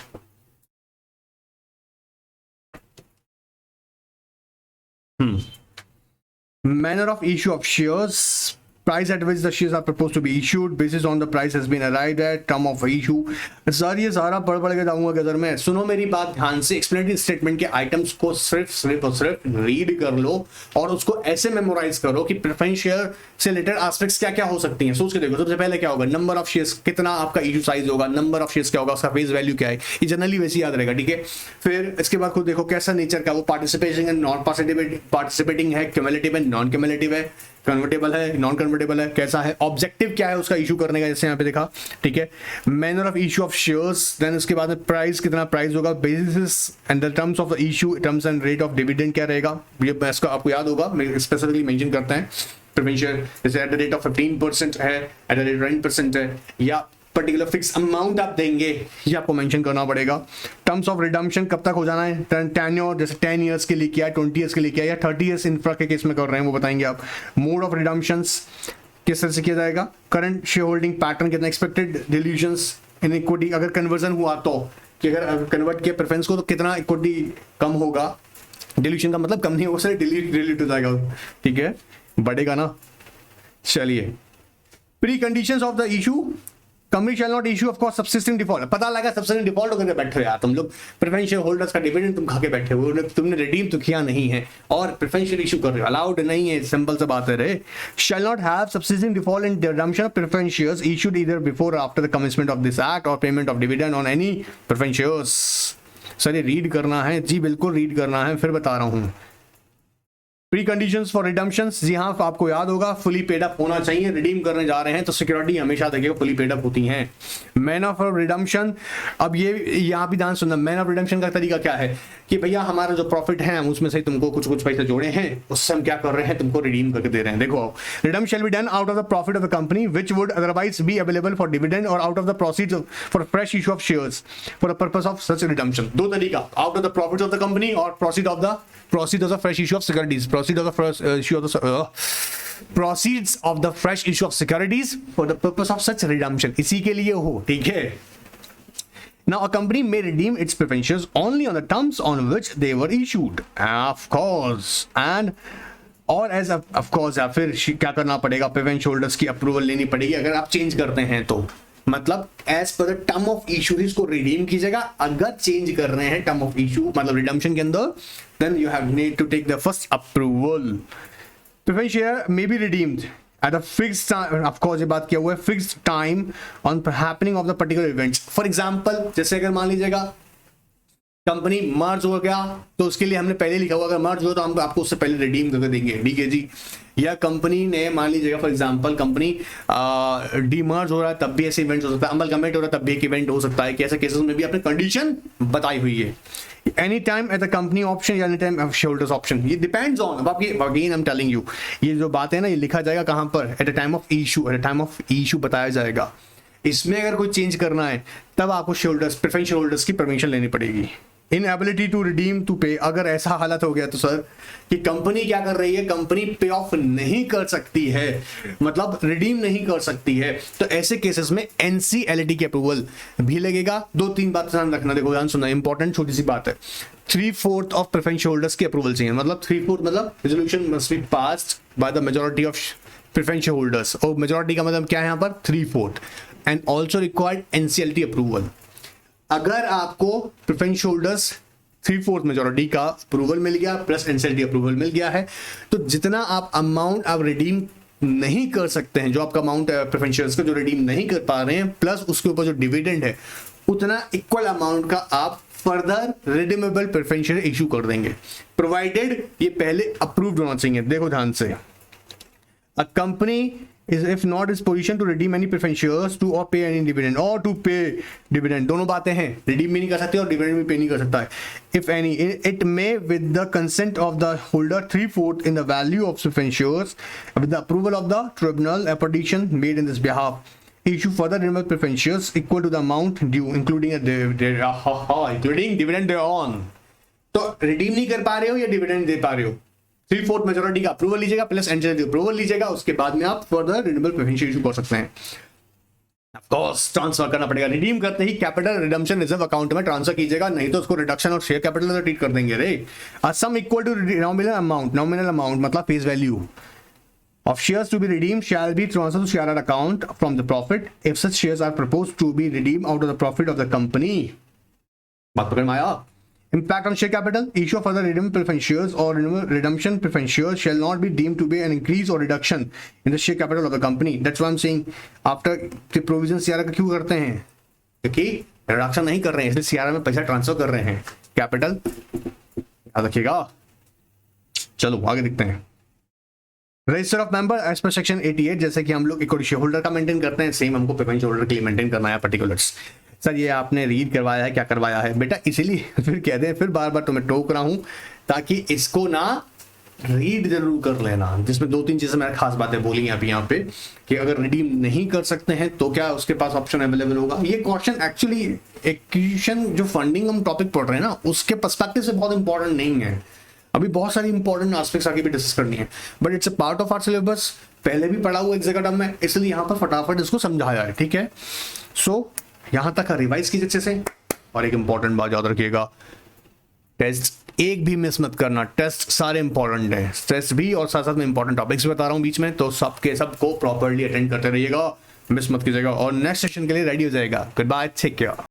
Manner of issue of shares, price at which the shares are proposed to be issued, basis on the price has been arrived at, term of issue। Sir ये सारा पढ़ के जाऊंगा गजर में, सुनो मेरी बात ध्यान से, एक्सप्लेनेटरी स्टेटमेंट के आइटम्स को सिर्फ रीड कर लो और उसको ऐसे मेमोराइज करो कि प्रेफरेंस शेयर से रिलेटेड एस्पेक्ट्स क्या क्या हो सकती हैं, सोच के देखो। सबसे पहले क्या होगा, नंबर ऑफ शेयर्स, कितना आपका इशू साइज होगा, नंबर ऑफ शेयर्स क्या होगा, उसका फेस वैल्यू क्या है, ये जनरली वैसे याद रहेगा, ठीक है। फिर इसके बाद खुद देखो कैसा नेचर का, वो पार्टिसिपेशन एंड नॉन पार्टिसिपेटिंग है, क्यूमुलेटिव एंड नॉन क्यूमुलेटिव है, कन्वर्टेबल है नॉन कन्वर्टेबल है, कैसा है, ऑब्जेक्टिव क्या है उसका इशू करने का, जैसे यहाँ पे देखा, ठीक है। Manner of issue of shares, then उसके बाद में प्राइस, कितना प्राइस होगा, basis and the terms of the issue, terms and rate of dividend क्या रहेगा, ये इसका आपको याद होगा, स्पेसिफिकली मेंशन करते हैं। प्रेफरेंस शेयर जैसे एट द रेट ऑफ 15% है, एट द रेट 9% है, या पर्टिकुलर फिक्स अमाउंट आप देंगे, ये आपको मेंशन करना पड़ेगा। टर्म्स ऑफ रिडम्पशन कब तक हो जाना है, टेन्योर जैसे 10 ईयर्स के लिए किया, 20 ईयर्स के लिए किया, या 30 ईयर्स इंफ्रा के केस में कर रहे हैं वो बताएंगे आप। मोड ऑफ रिडम्पशंस किस तरह से किया जाएगा, करंट शेयर होल्डिंग पैटर्न कितना, एक्सपेक्टेड डिल्यूशंस इन इक्विटी, अगर कन्वर्जन हुआ तो, कि अगर कन्वर्ट किया प्रेफरेंस को तो कितना इक्विटी कम होगा, डिल्यूशन का मतलब कम नहीं होगा, सर डिलीट हो जाएगा, ठीक है, बढ़ेगा ना। चलिए, pre conditions of the issue, company shall not issue of course subsisting default, पता लगा सब्सिस्टिंग डिफॉल्ट होकर बैठे हो यार तुम लोग, प्रेफरेंस शेयर होल्डर्स का डिविडेंड तुम खा के बैठे हो, तुमने रिडीम तो किया नहीं है और प्रेफरेंस शेयर इशू कर रहे हो, अलाउड नहीं है, सिंपल सा बात है रे। Shall not have subsisting default in redemption of preference shares issued either before और after the commencement of this act और payment of dividend on any preference shares. Sir ये रीड करना है जी, बिल्कुल रीड करना है, फिर बता रहा हूं। प्री कंडीशंस फॉर रिडम्पशंस, जी हाँ आपको याद होगा फुली पेड अप होना चाहिए, रिडीम करने जा रहे हैं तो सिक्योरिटी हमेशा देखिएगा फुली पेड अप होती हैं। मैन ऑफ रिडम्पशन, अब ये यहाँ भी ध्यान सुनना, मैन ऑफ रिडम्पशन का तरीका क्या है कि भैया हमारा जो प्रॉफिट है हम उसमें से तुमको कुछ कुछ पैसे जोड़े हैं, उससे हम क्या कर रहे हैं, तुमको रिडीम करके दे रहे हैं। देखो redeem shall be done out of the profit of the company which would otherwise be available for dividend और out of the proceeds for fresh issue of shares for the purpose of such redemption. दो तरीका, out of the profit of the company और proceed of the fresh issue of securities, proceeds of the fresh issue of securities for the purpose of such redemption, इसी के लिए हो, ठीक है। Now a company may redeem its preference shares only on the terms on which they were issued, of course, and और as of course या फिर क्या करना पड़ेगा, प्रेफरेंस होल्डर्स की अप्रूवल लेनी पड़ेगी अगर आप चेंज करते हैं तो, मतलब as per the term of issue इसको रिडीम कीजिएगा। अगर चेंज कर रहे हैं टर्म ऑफ इशू मतलब रिडम्पशन के अंदर, then you have need to take the first approval. Preference share may be redeemed at a fixed time, of course ये बात किया हुआ है, fixed time on happening of the particular events. For example जैसे अगर मान लीजिएगा कंपनी मर्ज हो गया तो उसके लिए हमने पहले लिखा हुआ अगर मर्ज हो तो हम आपको उससे पहले रिडीम करके देंगे, ठीक है जी। या कंपनी ने मान लीजिएगा फॉर एग्जांपल कंपनी डीमर्ज हो रहा है तब भी ऐसे इवेंट हो सकता है, अमलगमेंट हो रहा है तब भी एक इवेंट हो सकता है कि ऐसे केसेस में भी आपने कंडीशन बताई हुई है। Any time at the company option या any time at shareholders option, ये डिपेंड्स ऑन, अब आपकी again I am telling you ये जो बात है ना ये लिखा जाएगा कहां पर, at the time of issue, at the time of issue बताया जाएगा। इसमें अगर कोई चेंज करना है तब आपको शेयरहोल्डर्स प्रेफरेंस शेयरहोल्डर्स की परमिशन लेनी पड़ेगी। इनएबिलिटी टू रिडीम टू पे, अगर ऐसा हालत हो गया तो सर कि कंपनी क्या कर रही है, कंपनी पे ऑफ नहीं कर सकती है, मतलब रिडीम नहीं कर सकती है, तो ऐसे केसेस में एनसीएलटी की अप्रूवल भी लगेगा। दो तीन बात ध्यान रखना, देखो ध्यान सुनना, इंपॉर्टेंट छोटी सी बात है। 3/4 ऑफ प्रेफरेंस होल्डर्स की अप्रूवल चाहिए, मतलब 3/4 मतलब resolution must be passed by the majority of preference holders, और मेजॉरिटी का मतलब क्या है यहाँ पर 3/4, and also required NCLT approval. अगर आपको प्रेफरेंस होल्डर्स 3/4 मेजॉरिटी का अप्रूवल मिल गया प्लस एनसीएलटी अप्रूवल मिल गया है, तो जितना आप अमाउंट आप रिडीम नहीं कर सकते हैं, जो आपका अमाउंट है प्रेफरेंस शेयर्स का जो रिडीम नहीं कर पा रहे हैं, प्लस उसके ऊपर जो डिविडेंड है उतना इक्वल अमाउंट का आप further redeemable preference share issue कर देंगे, प्रोवाइडेड ये पहले अप्रूव्ड होना चाहिए। देखो ध्यान से, a company is if not is position to redeem any preference shares to or pay any dividend or to pay dividend, दोनों बातें हैं, redeem भी नहीं कर सकते और dividend भी पे नहीं कर सकता है। If any, it may with the consent of the holder 3/4 in the value of preference shares with the approval of the tribunal a petition made in this behalf issue further redeemable preference shares equal to the amount due including including dividend thereon। तो redeem नहीं कर पा रहे हो या dividend दे पा रहे हो, 3/4 मेजॉरिटी का अप्रूवल लीजिएगा प्लस एनसीएलटी अप्रूवल लीजिएगा, उसके बाद में आप फर्दर रिन्यूएबल प्रेफरेंस इशू कर सकते हैं। ऑफ कोर्स ट्रांसफर करना पड़ेगा, रिडीम करते ही कैपिटल रिडम्पशन रिजर्व अकाउंट में ट्रांसफर कीजिएगा, नहीं तो उसको रिडक्शन और शेयर कैपिटल में ट्रीट कर देंगे रे। Sum equal to nominal amount मतलब face value of shares to be redeemed shall be transferred to shareholder account from the profit if such shares are proposed to be redeemed out of the profit of the company। बात पकड़ में आया? Impact on share capital, issue of other redeemable preference shares or redemption preference shares shall not be deemed to be an increase or reduction in the share capital of the company। That's why I'm saying after the provision CRA का क्यों करते हैं, क्योंकि reduction नहीं कर रहे हैं इसलिए CRA में पैसा ट्रांसफर कर रहे हैं, कैपिटल याद रखिएगा। चलो आगे देखते हैं। Register of member as per section 88, जैसे कि हम लोग इक्विटी शेयर होल्डर का मेंटेन करते हैं, सेम हमको प्रेफरेंस होल्डर के लिए मेंटेन करना है पर्टिकुलर्स। सर ये आपने रीड करवाया है, क्या करवाया है बेटा, इसीलिए फिर कहते हैं, फिर बार बार तुम्हें टोक रहा हूं ताकि इसको ना रीड जरूर कर लेना, जिसमें 2-3 चीजें मैंने खास बातें बोली हैं अभी यहाँ पे कि अगर रिडीम नहीं कर सकते हैं तो क्या उसके पास ऑप्शन अवेलेबल होगा। ये क्वेश्चन एक्चुअली एक्विजिशन जो फंडिंग हम टॉपिक पढ़ रहे हैं ना उसके पर्सपेक्टिव से बहुत इंपॉर्टेंट नहीं है, अभी बहुत सारी इंपॉर्टेंट एस्पेक्ट्स आगे भी डिस्कस करनी है, but it's a part of our syllabus, पहले भी पढ़ा हुआ एग्जाम में, इसलिए यहाँ पर फटाफट इसको समझाया है, ठीक है। सो यहां तक रिवाइज कीजिए अच्छे से, और एक इंपॉर्टेंट बात याद रखिएगा, टेस्ट एक भी मिस मत करना, टेस्ट सारे इंपॉर्टेंट है, टेस्ट भी और साथ साथ में इंपॉर्टेंट टॉपिक्स भी बता रहा हूं बीच में, तो सबको प्रॉपर्ली अटेंड करते रहिएगा, मिस मत कीजिएगा, और नेक्स्ट सेशन के लिए रेडी हो जाएगा। Good bye, take care.